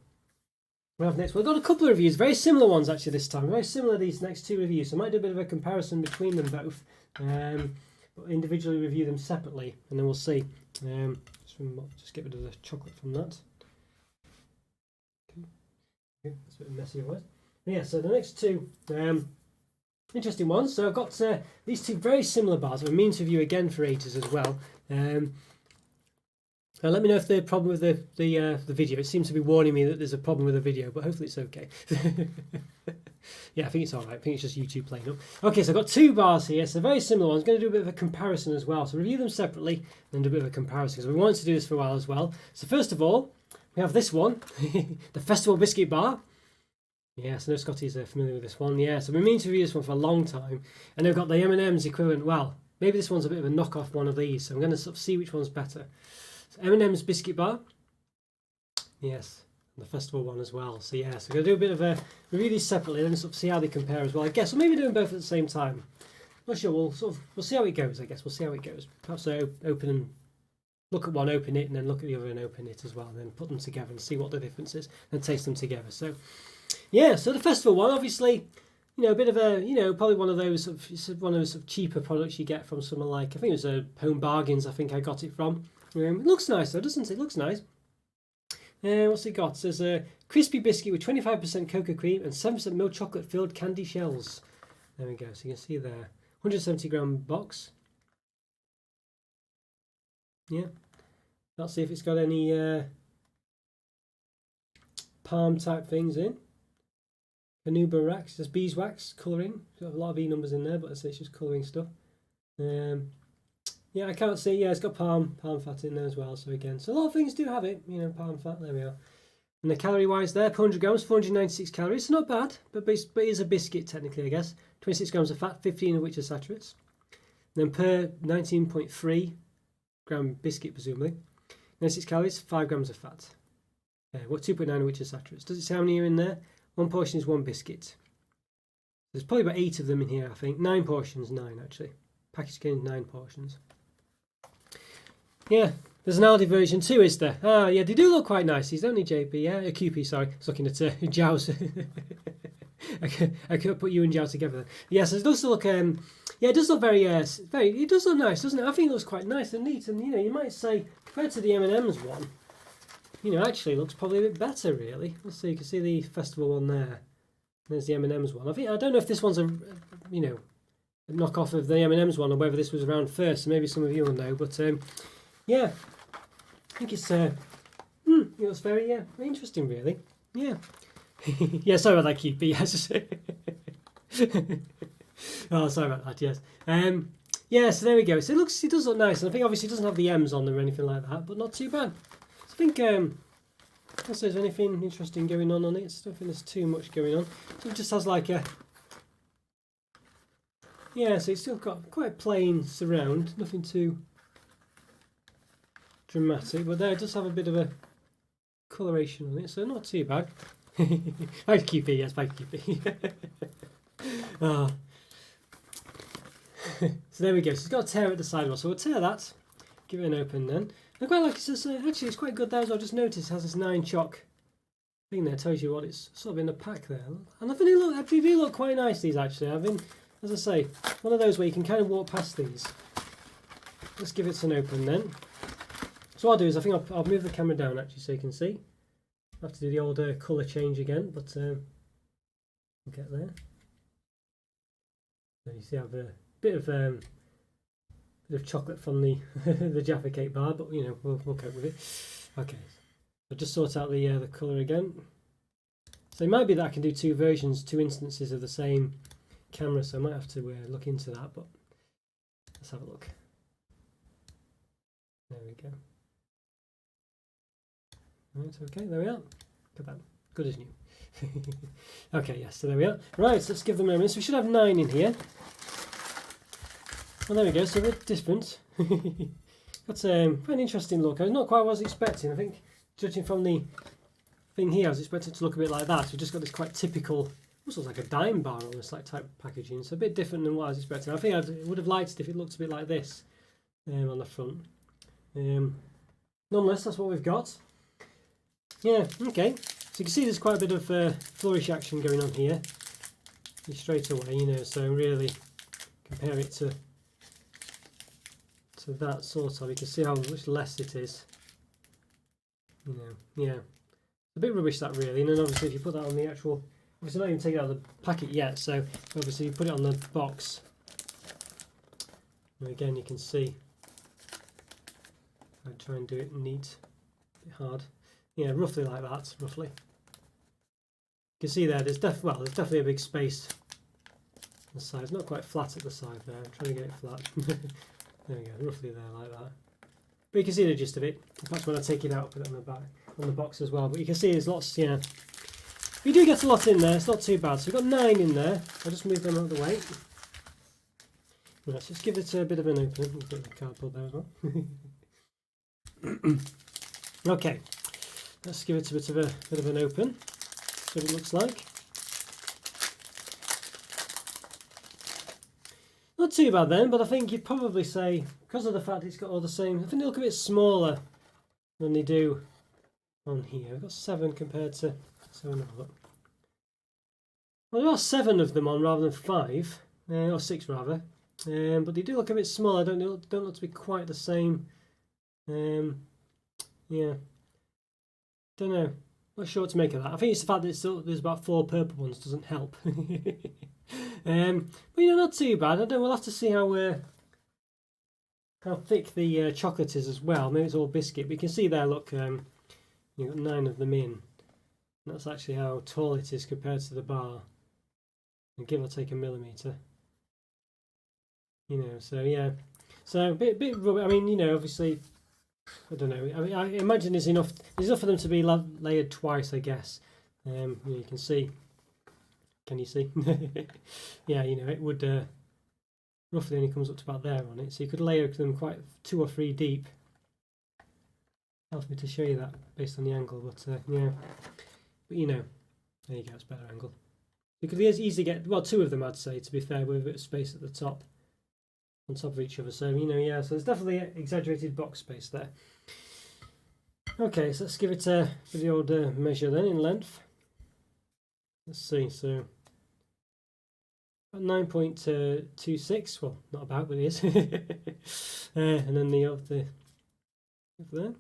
we have next. We've got a couple of reviews, very similar ones actually this time. Very similar these next two reviews. So I might do a bit of a comparison between them both, but individually review them separately, and then we'll see. Just get rid of the chocolate from that. Okay, that's a bit messy, otherwise. Yeah, so the next two interesting ones. So I've got these two very similar bars. I've been meaning to review again for ages as well. Now let me know if there's a problem with the video. It seems to be warning me that there's a problem with the video, but hopefully it's okay. Yeah, I think it's all right. I think it's just YouTube playing up. Okay, so I've got two bars here, so very similar ones. I'm going to do a bit of a comparison as well. So review them separately and do a bit of a comparison, because we wanted to do this for a while as well. So first of all, we have this one, the Festival Biscuit Bar. Yeah, so no Scotties are familiar with this one. Yeah, so we've been meaning to review this one for a long time. And they've got the M&M's equivalent. Well, maybe this one's a bit of a knockoff one of these. So I'm going to sort of see which one's better. So M&M's Biscuit Bar. Yes. The festival one as well. So yeah, so we're going to do a bit of a review these separately and sort of see how they compare as well. I guess we'll maybe do them both at the same time. Not sure. We'll see how it goes. I guess we'll see how it goes. Perhaps I open and look at one, open it, and then look at the other and open it as well, and then put them together and see what the difference is and taste them together. So yeah, so the festival one, obviously, you know, a bit of a, you know, probably one of those sort of cheaper products you get from someone like, I think it was Home Bargains. I think I got it from. It looks nice though, doesn't it? It looks nice. What's it got? There's a crispy biscuit with 25% cocoa cream and 7% milk chocolate filled candy shells. There we go. So you can see there, 170 gram box. Yeah. Let's see if it's got any palm type things in. Canuba wax. There's beeswax colouring. Got a lot of E numbers in there, but it's just colouring stuff. Yeah, I can't see. Yeah, it's got palm fat in there as well. So again, so a lot of things do have it. You know, palm fat. There we are. And the calorie wise there, 400 grams, 496 calories. It's not bad, but it is a biscuit technically, I guess. 26 grams of fat, 15 of which are saturates. And then per 19.3 gram biscuit, presumably, 96 calories, 5 grams of fat. 2.9 of which are saturates. Does it say how many are in there? One portion is one biscuit. There's probably about 8 of them in here, I think. 9 portions, 9 actually. Package contains 9 portions. Yeah, there's an Aldi version too, is there? Ah, yeah, they do look quite nice. These don't need JP, yeah, QP, sorry. I was looking at Jow's. I could put you and Jow together. Yes, it does look, yeah, it does look very, it does look nice, doesn't it? I think it looks quite nice and neat, and you know, you might say, compared to the M&M's one, you know, actually looks probably a bit better, really. Let's see, you can see the festival one there. There's the M&M's one. I don't know if this one's a, you know, a knockoff of the M&M's one or whether this was around first. So maybe some of you will know. But yeah, I think it's it was very very interesting, really. Yeah, yeah. Sorry about that, QP. Yes. Oh, sorry about that. Yes. Yeah. So there we go. So it does look nice, and I think obviously it doesn't have the M's on them or anything like that, but not too bad. So I think unless there's anything interesting going on it, I don't think there's too much going on. So it just has like a so it's still got quite a plain surround, nothing too dramatic, but there it does have a bit of a coloration on it, so not too bad. Thanks QP, yes, thanks QP. Oh. So there we go, so it's got a tear at the side wall, so we'll tear that, give it an open then. I quite like it, actually it's quite good there as well. I just noticed it has this 9 choc thing there, tells you what it's sort of in the pack there. And I think they do look quite nice, these actually. I've been, as I say, one of those where you can kind of walk past these. Let's give it an open then. So what I'll do is I think I'll move the camera down actually so you can see. I have to do the old colour change again, but we'll get there. So you see I have a bit of chocolate from the the Jaffa Cake bar, but you know we'll cope with it. Okay, so just sort out the colour again. So it might be that I can do 2 instances of the same camera, so I might have to look into that. But let's have a look. There we go. Right, okay, there we are. Look at that, good as new. Okay, yes, so there we are. Right, so let's give them a minute. So we should have 9 in here. Well, there we go, so a bit different. That's quite an interesting look. It's not quite what I was expecting. I think, judging from the thing here, I was expecting it to look a bit like that. We've just got this quite typical, almost looks like a dime bar almost, like type packaging. So a bit different than what I was expecting. I think I would have liked it if it looked a bit like this on the front. Nonetheless, that's what we've got. Yeah, okay. So you can see there's quite a bit of flourish action going on here. Straight away, you know, so really compare it to that sort of, you can see how much less it is. You know, yeah. A bit rubbish that really, and then obviously if you put that on the actual, obviously not even taken out of the packet yet, so obviously you put it on the box. And again you can see, I'd try and do it neat, a bit hard. Yeah, roughly like that, roughly. You can see there, there's definitely a big space on the side. It's not quite flat at the side there, I'm trying to get it flat. There we go, roughly there like that. But you can see the gist of it. In fact, when I take it out, put it on the back, on the box as well. But you can see there's lots, yeah. You do get a lot in there, it's not too bad. So we've got 9 in there. I'll just move them out of the way. Let's just give it a bit of an opening. A bit of the cardboard there as well. Okay, let's give it a bit of an open. See what it looks like. Not too bad then, but I think you'd probably say, because of the fact it's got all the same, I think they look a bit smaller than they do on here. We've got 7 compared to, so another look. Well, there are 7 of them on rather than 5, or 6 rather, but they do look a bit smaller. Don't look to be quite the same. Yeah, don't know. Not sure what to make of that. I think it's the fact that there's about 4 purple ones doesn't help. But you know, not too bad. I don't. We'll have to see how thick the chocolate is as well. Maybe it's all biscuit. But you can see there. Look, you've got 9 of them in. And that's actually how tall it is compared to the bar. And give or take a millimetre. You know. So yeah. So a bit rubber. I mean, you know, obviously. I don't know. I mean, I imagine there's enough. There's enough for them to be layered twice, I guess. You can see. Can you see? Yeah, you know, it would roughly only comes up to about there on it, so you could layer them quite 2 or 3 deep. Helps me to show you that based on the angle, but yeah. But you know, there you go. It's a better angle. You could easily get 2 of them, I'd say, to be fair, with a bit of space at the top. On top of each other, so you know, yeah, so there's definitely exaggerated box space there. Okay, so let's give it the old measure then in length. Let's see, so 9.26, well, not about, but it is. And then the there,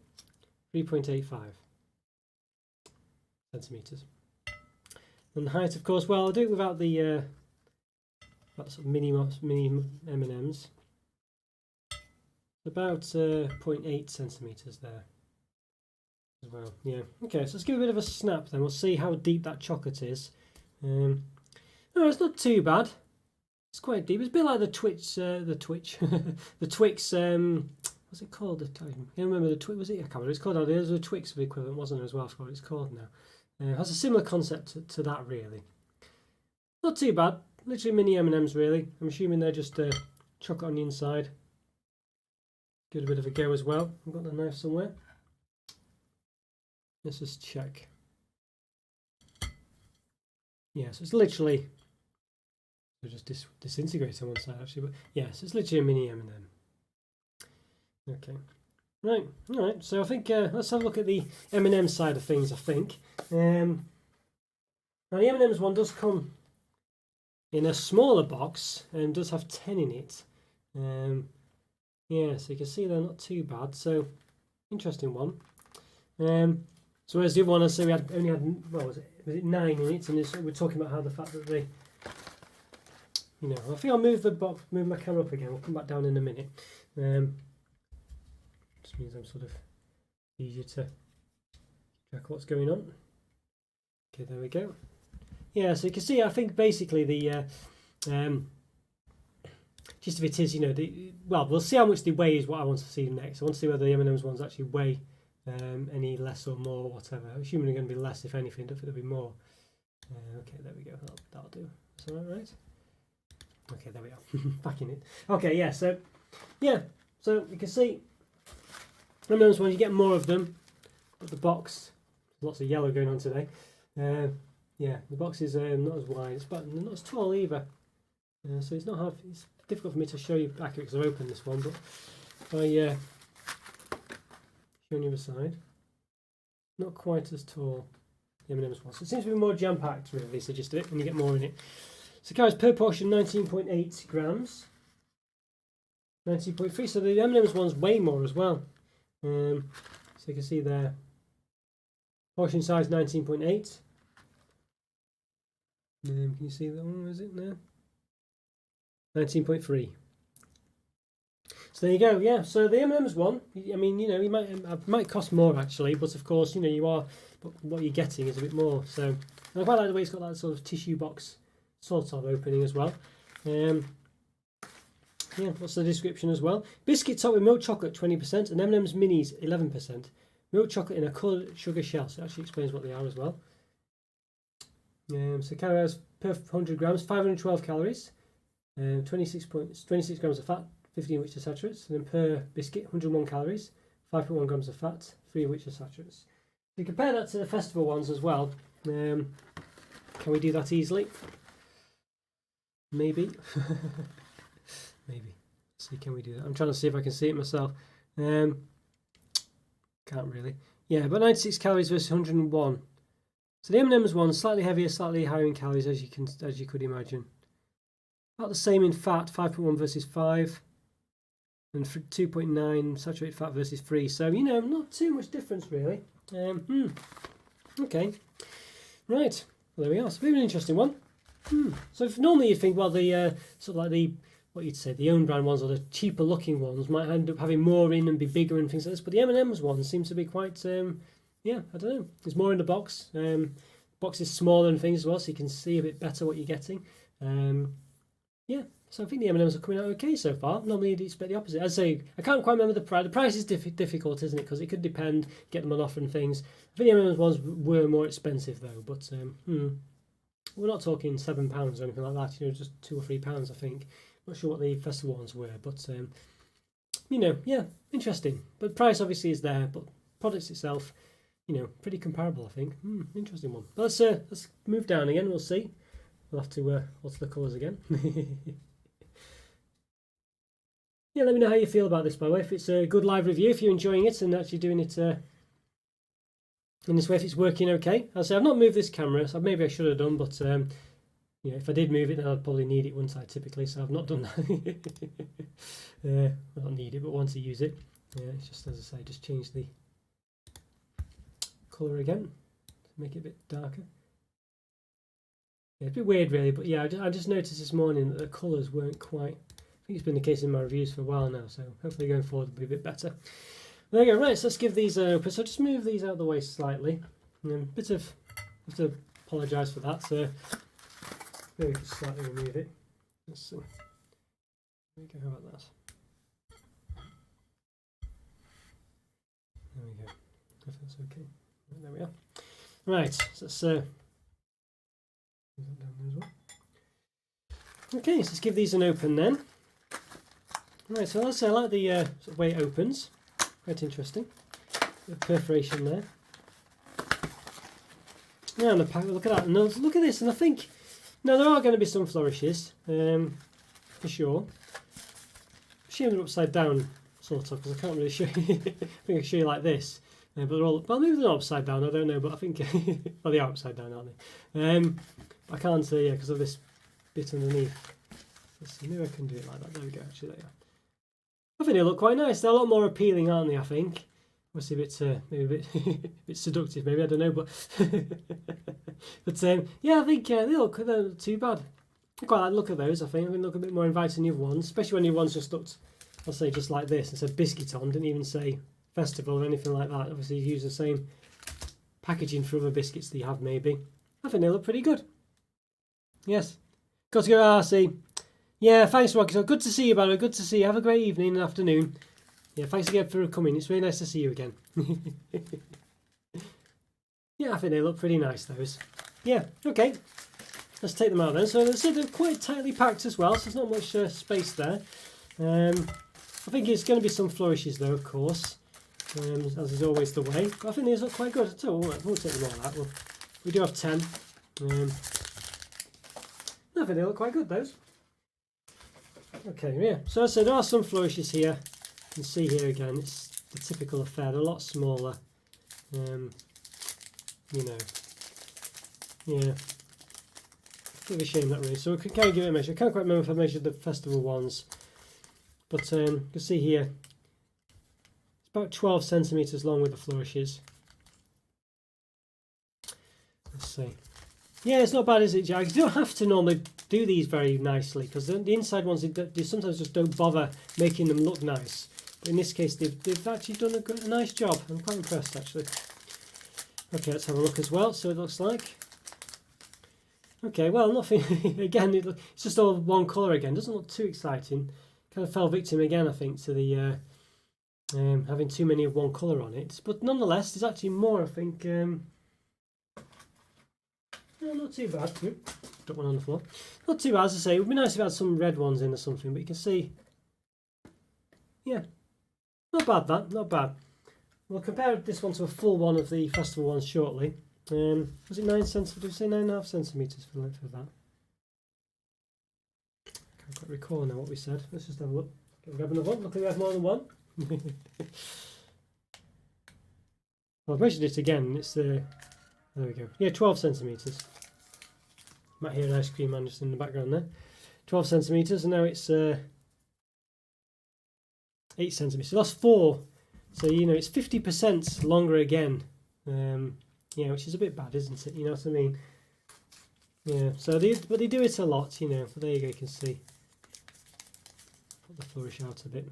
3.85. centimeters. And the height, of course, well, I'll do it without the sort of mini M&Ms. About 0.8 centimeters there as well. Yeah. Okay, so let's give a bit of a snap then. We'll see how deep that chocolate is. No, it's not too bad. It's quite deep. It's a bit like the Twix. The Twix. What's it called? I can't remember the Twix. Was it? I can't remember. It's called. There's a Twix equivalent, wasn't there, as well? I forgot what it's called now. It has a similar concept to that, really. Not too bad. Literally mini M&Ms, really. I'm assuming they're just chocolate on the inside. Give it a bit of a go as well. I've got the knife somewhere. Let's just check. Yeah, so it's literally. It'll just disintegrate on one side actually, but yes, it's literally a mini M&M. Okay. Right, all right. So I think let's have a look at the M&M side of things. I think now the M&Ms one does come in a smaller box and does have 10 in it. Yeah, so you can see they're not too bad. So interesting one. So whereas the other one, I say we only had was it 9 in it, and we're talking about how the fact that they, you know, I think I'll move my camera up again. We'll come back down in a minute. Just means I'm sort of easier to track what's going on. Okay, there we go. Yeah, so you can see, I think basically the gist of it is, you know, well, we'll see how much they weigh is what I want to see next. I want to see whether the M&M's ones actually weigh any less or more, or whatever. I'm assuming they're going to be less, if anything. I don't think there'll be more. Okay, there we go. That'll do. Is that right? Okay, there we are. Back in it. Okay, yeah. So you can see M&M's ones. You get more of them. But the box, lots of yellow going on today. Yeah, the box is not as wide, but not as tall either. So it's not hard. It's difficult for me to show you accurate because I've opened this one, but if I show on the other side, not quite as tall. The M&M's one. So it seems to be more jam-packed, really. So just it, and you get more in it. So it carries per portion 19.8 grams, 19.3. So the M&M's ones weigh more as well. So you can see there, portion size 19.8. Can you see that one? Is it now? 19.3. So there you go. Yeah. So the M&M's one. I mean, you know, it might cost more actually, but of course, you know, but what you're getting is a bit more. So and I quite like the way it's got that sort of tissue box sort of opening as well. Yeah. What's the description as well? Biscuit topped with milk chocolate 20% and M&M's minis 11%. Milk chocolate in a coloured sugar shell. So it actually explains what they are as well. So calories per 100 grams, 512 calories, 26 grams of fat, 15 of which are saturates, and then per biscuit, 101 calories, 5.1 grams of fat, 3 of which are saturates. So you compare that to the festival ones as well. Can we do that easily? Maybe. Maybe. Let's see, can we do that? I'm trying to see if I can see it myself. Can't really. Yeah, but 96 calories versus 101. So the M&M's one slightly heavier, slightly higher in calories, as you could imagine. About the same in fat, 5.1 versus 5, and 2.9 saturated fat versus 3. So you know, not too much difference really. Okay, right. Well, there we are. It's a bit of an interesting one. So if normally you'd think, well, the sort of like what you'd say, the own brand ones or the cheaper looking ones might end up having more in and be bigger and things like this, but the M&M's ones seem to be quite. Yeah, I don't know. There's more in the box. Box is smaller and things as well, so you can see a bit better what you're getting. Yeah, so I think the M&Ms are coming out okay so far. Normally you'd expect the opposite. I'd say I can't quite remember the price. The price is difficult, isn't it? Because it could depend, get them on offer and things. I think the M&Ms ones were more expensive though, but we're not talking £7 or anything like that. You know, just £2 or £3, I think. Not sure what the festival ones were, but you know, yeah, interesting. But the price obviously is there, but products itself, you know, pretty comparable, I think. Interesting one. But let's move down again. We'll see. We'll have to alter the colours again. Yeah, let me know how you feel about this, by the way. If it's a good live review, if you're enjoying it and actually doing it in this way, if it's working okay. I'll say I've not moved this camera, so maybe I should have done, but yeah, if I did move it, then I'd probably need it, wouldn't I, typically? So I've not done that. I don't need it, but want to use it. It's just, as I say, just change the colour again. make it a bit darker. Yeah, it's a bit weird really, but yeah, I just noticed this morning that the colours weren't quite, I think it's been the case in my reviews for a while now, so hopefully going forward it'll be a bit better. There you go, right, so let's give these an open. So just move these out of the way slightly. And I have to apologise for that, so maybe we can slightly remove it. Let's see. There we go, how about that? There we go, if that's okay. Right, there we are. Right, so let's move that down there as well. Okay, so let's give these an open then. Right, so let's say I like the sort of way it opens. Quite interesting. Bit of perforation there. Yeah, and the pack, look at that. And look at this, and I think now there are going to be some flourishes, for sure. Shame they're upside down, sort of, because I can't really show you. I think I can show you like this. But they're all, well, maybe they're not upside down, I don't know, but I think, well, they are upside down, aren't they? I can't say, yeah, because of this bit underneath. Let's see, maybe I can do it like that. There we go, actually, there you are. I think they look quite nice. They're a lot more appealing, aren't they, I think? Obviously a bit, maybe a bit, a bit seductive, maybe, I don't know, but... but, yeah, I think they're not too bad. I quite like the look of those, I think. They look a bit more inviting than the other ones, especially when the ones just looked, I'll say, just like this, and said biscuit on, didn't even say festival or anything like that. Obviously you use the same packaging for other biscuits that you have, maybe. I think they look pretty good. Yes. Got to go, RC. Yeah, thanks, Rocky. So good to see you, Barry. Good to see you. Have a great evening and afternoon. Yeah, thanks again for coming. It's really nice to see you again. Yeah, I think they look pretty nice, those. Yeah, okay. Let's take them out then. So they're quite tightly packed as well, so there's not much space there. I think it's going to be some flourishes though, of course, as is always the way. But I think these look quite good. So we'll take them all out. We do have 10. I think they look quite good, those. Okay, yeah. So as I said, there are some flourishes here. You can see here again, it's the typical affair. They're a lot smaller. You know, yeah. Bit of a shame that really. So we can kind of give it a measure. I can't quite remember if I measured the festival ones, but you can see here it's about 12 centimeters long with the flourishes. Let's see. Yeah, it's not bad, is it, Jack? You don't have to normally do these very nicely because the inside ones they sometimes just don't bother making them look nice. But in this case, they've actually done a nice job. I'm quite impressed actually. Okay, let's have a look as well. So it looks like. Okay, well, nothing. Again, it's just all one colour again. Doesn't look too exciting. Kind of fell victim again, I think, to the having too many of one colour on it. But nonetheless, there's actually more, I think. No, not too bad. Drop one on the floor. Not too bad, as I say. It would be nice if it had some red ones in or something, but you can see. Yeah, not bad, that. Not bad. We'll compare this one to a full one of the festival ones shortly. Was it 9 centimeters? Did we say 9.5 centimeters for the length of that? Can't quite recall now what we said. Let's just have a look. Grab another one. Luckily we have more than one. Well, I've measured it again. It's there we go. Yeah, 12 centimeters. Might hear an ice cream man just in the background there. 12 centimeters, and now it's 8 centimeters. So that's 4. So you know it's 50% longer again. Yeah, which is a bit bad, isn't it? You know what I mean? Yeah. So but they do it a lot, you know. But there you go. You can see. Put the flourish out a bit.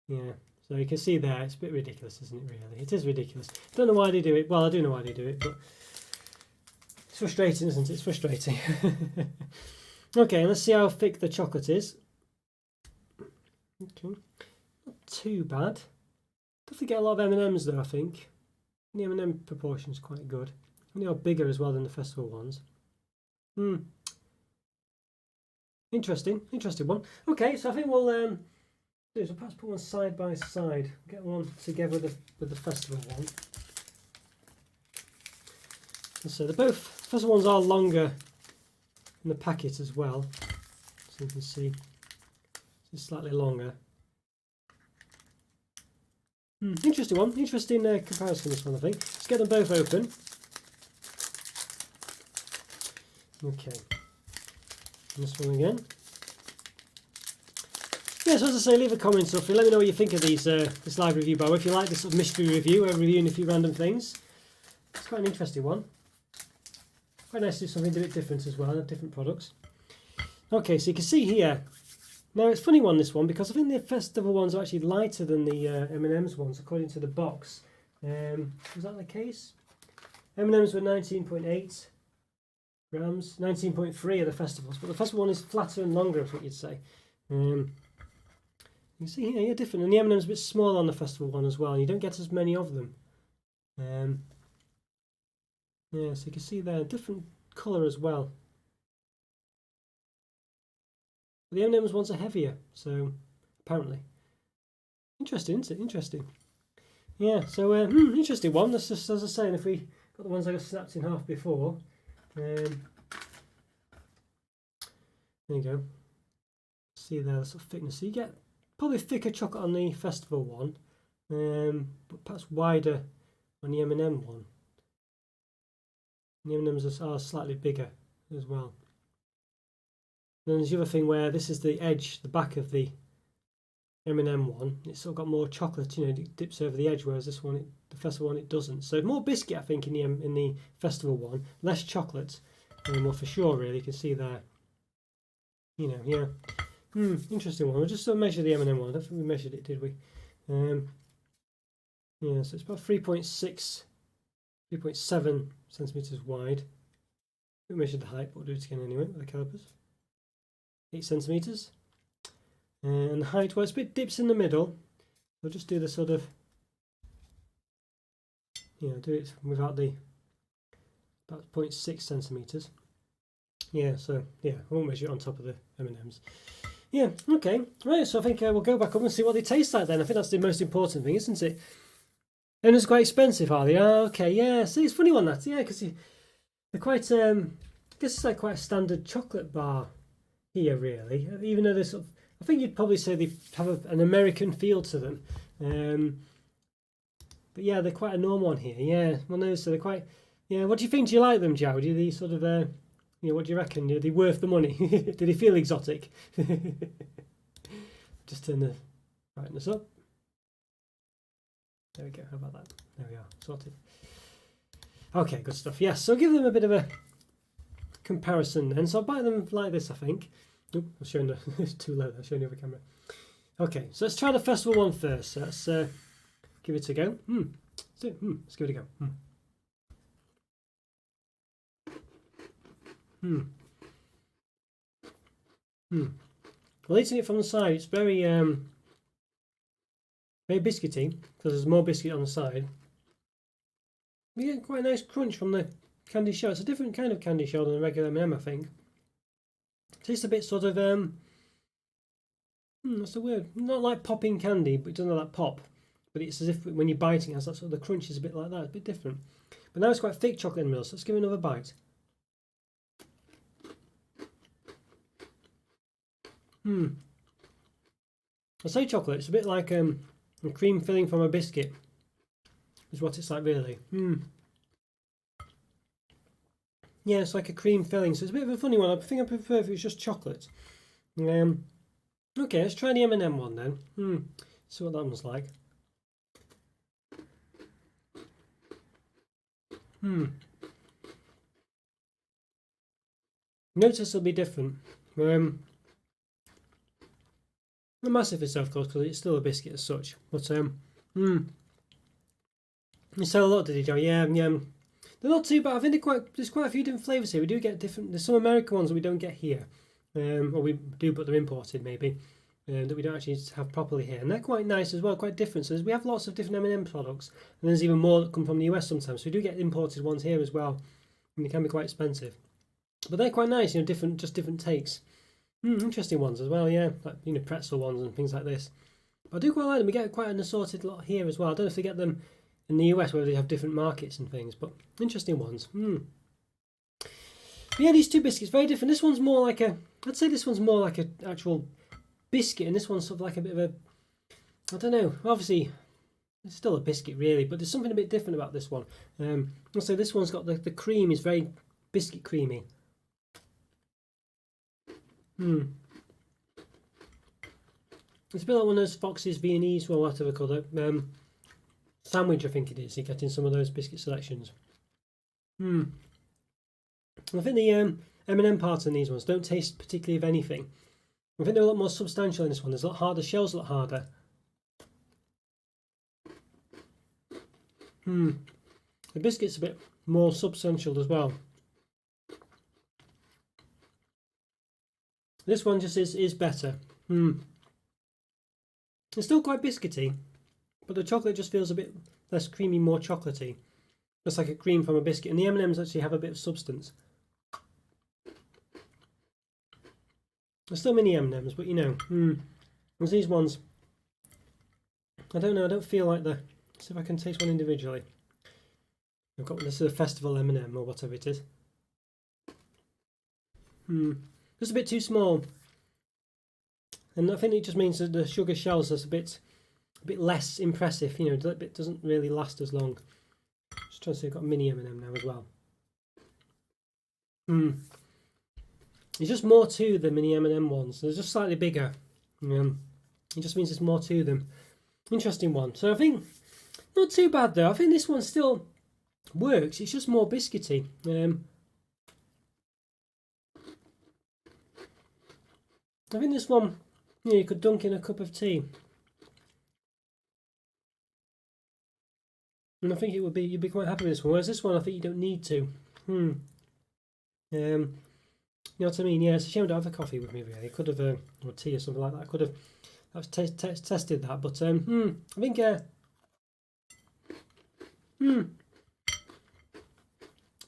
Yeah. So you can see there. It's a bit ridiculous, isn't it? Really, it is ridiculous. Don't know why they do it. Well, I do know why they do it, but it's frustrating, isn't it? It's frustrating. Okay, let's see how thick the chocolate is. Okay, not too bad. Definitely get a lot of M&Ms though, I think. The M&M proportion is quite good. And they are bigger as well than the festival ones. Interesting one. Okay, so I think we'll do is we'll perhaps put one side by side. Get one together with the festival one. And so the festival ones are longer in the packet as well. So you can see it's slightly longer. Interesting one. Interesting comparison, this one, I think. Let's get them both open. Okay. And this one again. Yeah, so as I say, leave a comment stuff. Let me know what you think of these this live review, by the way. If you like this sort of mystery review, we're reviewing a few random things. quite an interesting one. Quite nice to do something a bit different as well, different products. Okay, so you can see here. Now it's a funny one, this one, because I think the festival ones are actually lighter than the M&M's ones, according to the box. Was that the case? M&M's were 19.8 grams, 19.3 at the festivals, but the festival one is flatter and longer, is what you'd say. You can see here, yeah, different, and the M&M's a bit smaller on the festival one as well, and you don't get as many of them. Yeah, so you can see there, different colour as well. The M&M's ones are heavier, so apparently. Interesting, isn't it? Interesting. Yeah, so interesting one. That's just, as I was saying, if we got the ones I got snapped in half before. There you go. See there, the sort of thickness. So you get probably thicker chocolate on the festival one, but perhaps wider on the M&M one. And the M&Ms are slightly bigger as well. And then there's the other thing where this is the edge, the back of the M&M one. It's sort of got more chocolate, you know, it dips over the edge, whereas this one, the festival one, it doesn't. So more biscuit, I think, in the festival one, less chocolate. Well, for sure, really, you can see there. You know, yeah. Interesting one. We'll just sort of measure the M&M one. I don't think we measured it, did we? Yeah, so it's about 3.7 centimeters wide. We measured the height, but we'll do it again anyway with the calipers. 8 centimeters. And the height, well, it's a bit dips in the middle. We'll just do the sort of, you know, do it without the, about 0.6 centimeters. Yeah, so yeah, I won't measure it on top of the M&Ms. Yeah, okay, right. So I think we'll go back up and see what they taste like then. I think that's the most important thing, isn't it? And it's quite expensive, are they? Oh, okay, yeah. See, it's funny on that, yeah, because they're quite. I guess it's like quite a standard chocolate bar here, really. Even though they're sort of, I think you'd probably say they have an American feel to them. But yeah, they're quite a normal one here. Yeah, well, no, so they're quite. Yeah, what do you think? Do you like them, Joe? Do they sort of, you know, what do you reckon? Are they worth the money? Do they feel exotic? Just turn the brightness up. There we go. How about that? There we are. Sorted. Okay, good stuff. Yes, so give them a bit of a comparison then. So I'll buy them like this, I think. Oop, I'm showing the it's too low. I'm showing the other camera. Okay, so let's try the festival one first. So let's give it a go. Let's give it a go. Well, eating it from the side, it's very very biscuity because there's more biscuit on the side. We get quite a nice crunch from the candy shell. It's a different kind of candy shell than a regular M&M, I think. It tastes a bit sort of what's the word? Not like popping candy, but it doesn't have that pop. But it's as if when you're biting, it has that sort of the crunch is a bit like that. It's a bit different. But now it's quite thick chocolate in the middle. So let's give it another bite. I say chocolate. It's a bit like a cream filling from a biscuit. Is what it's like, really. Yeah, it's like a cream filling. So it's a bit of a funny one. I think I prefer if it was just chocolate. Okay, let's try the M&M one then. See what that one's like. Notice it'll be different. Not massive itself, of course, because it's still a biscuit as such. But you sell a lot, did you, Joe? Yeah. They're not too bad. I think there's quite a few different flavours here. We do get different. There's some American ones that we don't get here, or we do, but they're imported maybe, that we don't actually have properly here, and they're quite nice as well, quite different. So we have lots of different M&M products, and there's even more that come from the US sometimes. So we do get imported ones here as well, and they can be quite expensive, but they're quite nice. You know, different takes. Interesting ones as well, yeah, like, you know, pretzel ones and things like this. But I do quite like them. We get quite an assorted lot here as well. I don't know if they get them in the US where they have different markets and things, but interesting ones. But yeah, these two biscuits very different. This one's more like I'd say this one's more like an actual biscuit, and this one's sort of like a bit of a, I don't know. Obviously, it's still a biscuit really, but there's something a bit different about this one. Also, this one's got the cream is very biscuit creamy. It's a bit like one of those Fox's Viennese, well, whatever they call it, sandwich, I think it is. You're getting some of those biscuit selections. I think the M&M parts in these ones don't taste particularly of anything. I think they're a lot more substantial in this one. There's a lot harder, shells a lot harder. The biscuit's a bit more substantial as well. This one just is better. It's still quite biscuity, but the chocolate just feels a bit less creamy, more chocolatey. Just like a cream from a biscuit. And the M&Ms actually have a bit of substance. They're still mini M&Ms, but you know, there's these ones. I don't know, I don't feel like the... Let's see if I can taste one individually. I've got this is a festival M&M or whatever it is. Just a bit too small. And I think it just means that the sugar shells are a bit less impressive, you know, it doesn't really last as long. Just trying to see, I've got a mini M&M now as well. There's just more to the mini M&M ones. They're just slightly bigger. It just means there's more to them. Interesting one. So I think not too bad though. I think this one still works. It's just more biscuity. I think this one, you know, you could dunk in a cup of tea. And I think you'd be quite happy with this one. Whereas this one, I think you don't need to. You know what I mean? Yeah, it's a shame I don't have a coffee with me really. I could have, or tea or something like that. I could have tested that, but I think a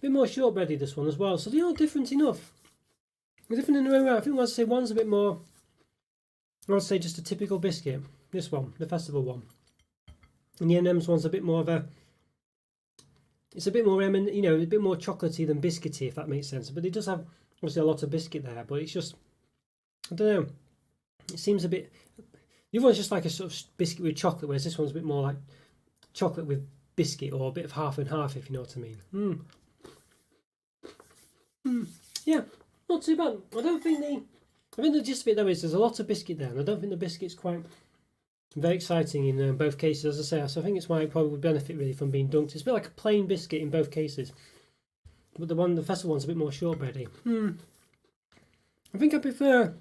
bit more shortbready this one as well. So they are different enough. They're different in their own way. I think I'd say one's a bit more, I would say just a typical biscuit. This one, the festival one. And the M&M's one's a bit more of a, it's a bit more you know, a bit more chocolatey than biscuity, if that makes sense. But it does have obviously a lot of biscuit there, but it's just, I don't know, it seems a bit, the other one's just like a sort of biscuit with chocolate, whereas this one's a bit more like chocolate with biscuit, or a bit of half and half, if you know what I mean. Yeah, not too bad. I think the gist of it though is there's a lot of biscuit there, and I don't think the biscuit's quite very exciting in both cases, as I say. So I think it's why it probably would benefit really from being dunked. It's a bit like a plain biscuit in both cases, but the festival one's a bit more shortbready. I think I prefer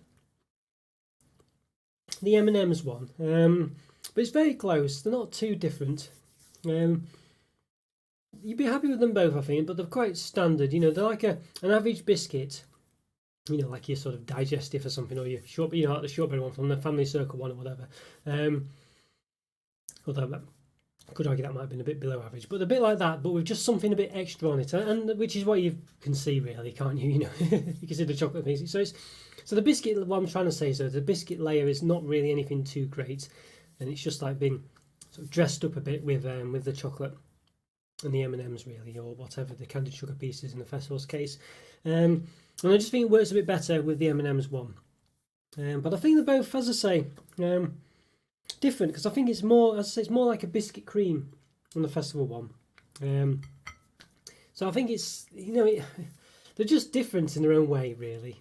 the M&M's one, but it's very close. They're not too different. You'd be happy with them both, I think, but they're quite standard. You know, they're like an average biscuit. You know, like your sort of digestive or something, or your short, you know, like the shortbread one from the Family Circle one or whatever. Although I could argue that might have been a bit below average, but a bit like that, but with just something a bit extra on it, and which is what you can see really, can't you? You know, you can see the chocolate piece. So the biscuit. What I'm trying to say is that the biscuit layer is not really anything too great, and it's just like being sort of dressed up a bit with the chocolate and the M&Ms really, or whatever the candied sugar pieces in the festival's case. And I just think it works a bit better with the M&Ms one. But I think they're both, as I say, different, because I think it's more, as I say, it's more like a biscuit cream on the festival one. So I think it's, you know, they're just different in their own way, really.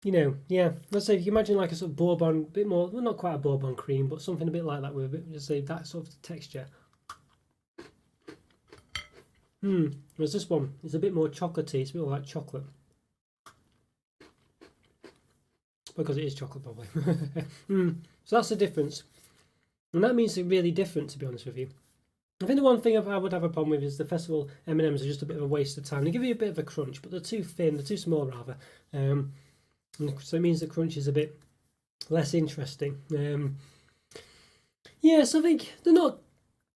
You know, yeah, let's say if you imagine like a sort of bourbon, a bit more, well, not quite a bourbon cream, but something a bit like that with a bit, let's say, that sort of texture. Whereas this one is a bit more chocolatey. It's a bit more like chocolate, because it is chocolate probably. So that's the difference, and that means they're really different, to be honest with you. I think the one thing I would have a problem with is the festival M&Ms are just a bit of a waste of time. They give you a bit of a crunch, but they're too thin, they're too small rather, so it means the crunch is a bit less interesting. Yeah, so I think they're not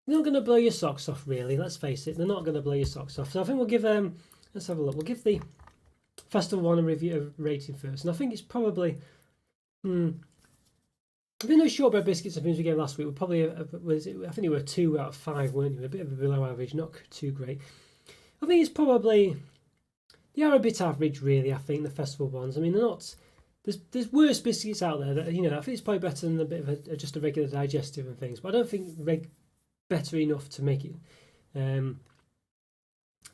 going to blow your socks off, really. Let's face it, they're not going to blow your socks off. So I think we'll give let's have a look. We'll give the festival one a rating first, and I think it's probably I think those shortbread biscuits I think we gave last week were probably I think they were 2 out of 5, weren't they? A bit of a below average, not too great. I think it's probably, they are a bit average, really. I think the festival ones. I mean, they're not. There's worse biscuits out there that, you know, I think it's probably better than a bit of just a regular digestive and things, but I don't think better enough to make it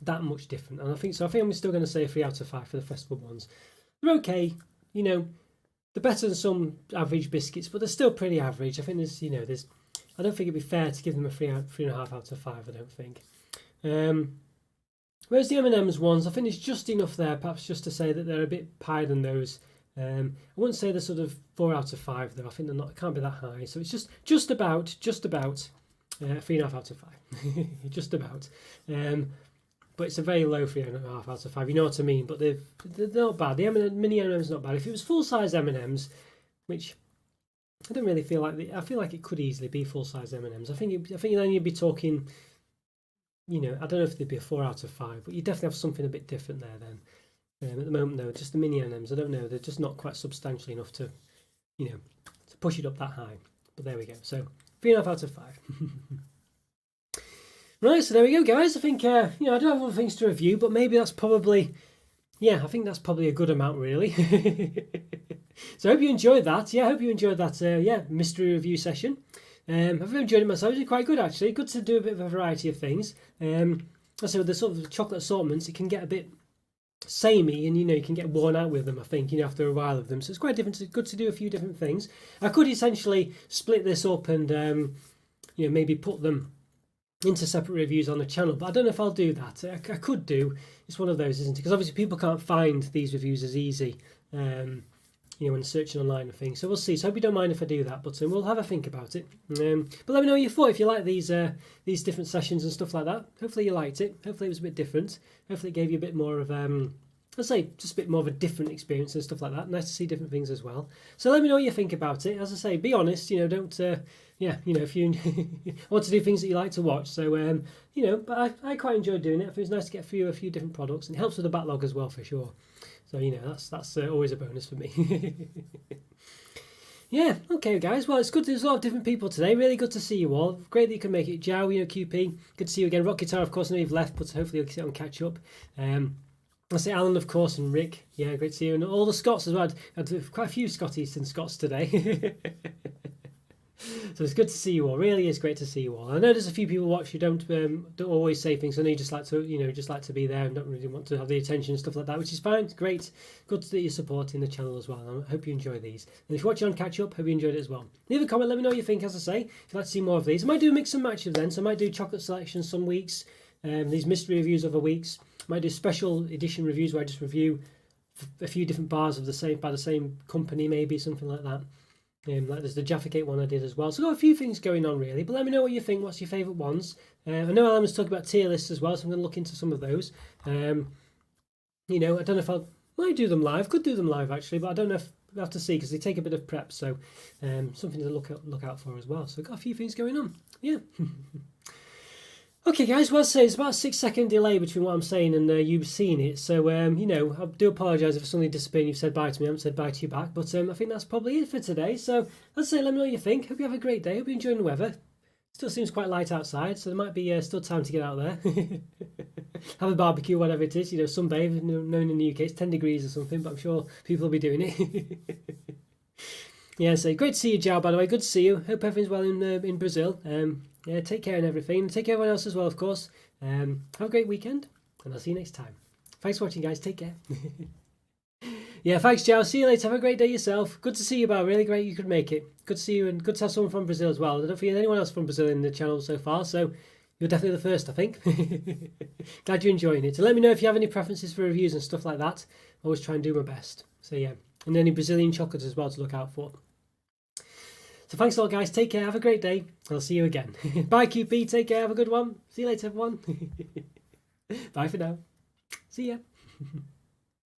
that much different. And I think I'm still going to say 3 out of 5 for the festival ones. They're okay, you know, they're better than some average biscuits, but they're still pretty average. I think I don't think it'd be fair to give them a 3.5 out of 5. I don't think. Whereas the M&M's ones, I think it's just enough there, perhaps just to say that they're a bit higher than those. I wouldn't say they're sort of 4 out of 5 though. I think they're not. It can't be that high. So it's just about 3.5 out of 5, just about. But it's a very low 3.5 out of 5. You know what I mean? But they're not bad. The mini M&M's not bad. If it was full size M&M's, which I don't really feel like, I feel like it could easily be full size M&M's. I think then you'd be talking. You know, I don't know if they'd be a 4 out of 5, but you definitely have something a bit different there then. At the moment, though, just the mini M&Ms, I don't know, they're just not quite substantial enough to, you know, to push it up that high. But there we go. So 3.5 out of 5. Right, so there we go, guys. I think, you know, I do have other things to review, but maybe that's probably, yeah, I think that's probably a good amount, really. So I hope you enjoyed that. Yeah, I hope you enjoyed that, yeah, mystery review session. I've really enjoyed it myself. It was quite good, actually. Good to do a bit of a variety of things. Also, with the sort of chocolate assortments, it can get a bit samey, and you know, you can get worn out with them, I think, you know, after a while of them. So it's quite different. It's good to do a few different things. I could essentially split this up and you know, maybe put them into separate reviews on the channel, but I don't know if I'll do that. I could do. It's one of those, isn't it? Because obviously people can't find these reviews as easy, you know, when searching online and things. So we'll see. So I hope you don't mind if I do that, but we'll have a think about it. But let me know what you thought, if you like these different sessions and stuff like that. Hopefully you liked it. Hopefully it was a bit different. Hopefully it gave you a bit more of let's say just a bit more of a different experience and stuff like that. Nice to see different things as well. So let me know what you think about it. As I say, be honest. You know, don't yeah, you know, if you want to do things that you like to watch. So you know, but I quite enjoy doing it. I think it's nice to get a few different products, and it helps with the backlog as well, for sure. So, you know, that's always a bonus for me. Yeah, okay, guys. Well, it's good. There's a lot of different people today. Really good to see you all. Great that you can make it. Jow, you know, QP. Good to see you again. Rock Guitar, of course, I know you've left, but hopefully you'll sit on catch up. I say Alan, of course, and Rick. Yeah, great to see you. And all the Scots as well. I had quite a few Scotties and Scots today. So it's good to see you all. Really is great to see you all. I know there's a few people watch who don't always say things. I know you just like to, you know, just like to be there and don't really want to have the attention and stuff like that, which is fine. It's great. Good that you're supporting the channel as well. I hope you enjoy these. And if you're watching on catch up, hope you enjoyed it as well. Leave a comment. Let me know what you think. As I say, if you'd like to see more of these, I might do a mix and match of them. So I might do chocolate selections some weeks, these mystery reviews other weeks. I might do special edition reviews where I just review a few different bars of the same company, maybe something like that. Like there's the Jaffa Cake one I did as well. So I've got a few things going on really, but let me know what you think. What's your favourite ones? I know Alan was talking about tier lists as well, so I'm going to look into some of those. You know, I don't know if might do them live. Could do them live actually, but I don't know if we'll have to see because they take a bit of prep. So something to look out for as well. So I've got a few things going on. Yeah. Okay, guys, well, say it's about a 6-second delay between what I'm saying and you've seen it. So, you know, I do apologise if suddenly disappearing. You've said bye to me. I haven't said bye to you back. But I think that's probably it for today. So, let's say, let me know what you think. Hope you have a great day. Hope you're enjoying the weather. Still seems quite light outside, so there might be still time to get out there. Have a barbecue, whatever it is. You know, sunbathe. Known in the UK, it's 10 degrees or something, but I'm sure people will be doing it. Yeah, so great to see you, Jow, by the way. Good to see you. Hope everything's well in Brazil. Yeah, take care and everything. Take care of everyone else as well, of course. Have a great weekend, and I'll see you next time. Thanks for watching, guys. Take care. Yeah, thanks, Jow. See you later. Have a great day yourself. Good to see you, Bar. Really great you could make it. Good to see you, and good to have someone from Brazil as well. I don't think anyone else from Brazil in the channel so far, so you're definitely the first, I think. Glad you're enjoying it. So let me know if you have any preferences for reviews and stuff like that. I always try and do my best. So yeah, and any Brazilian chocolates as well to look out for. So thanks a lot, guys. Take care. Have a great day. I'll see you again. Bye, QP. Take care. Have a good one. See you later, everyone. Bye for now. See ya.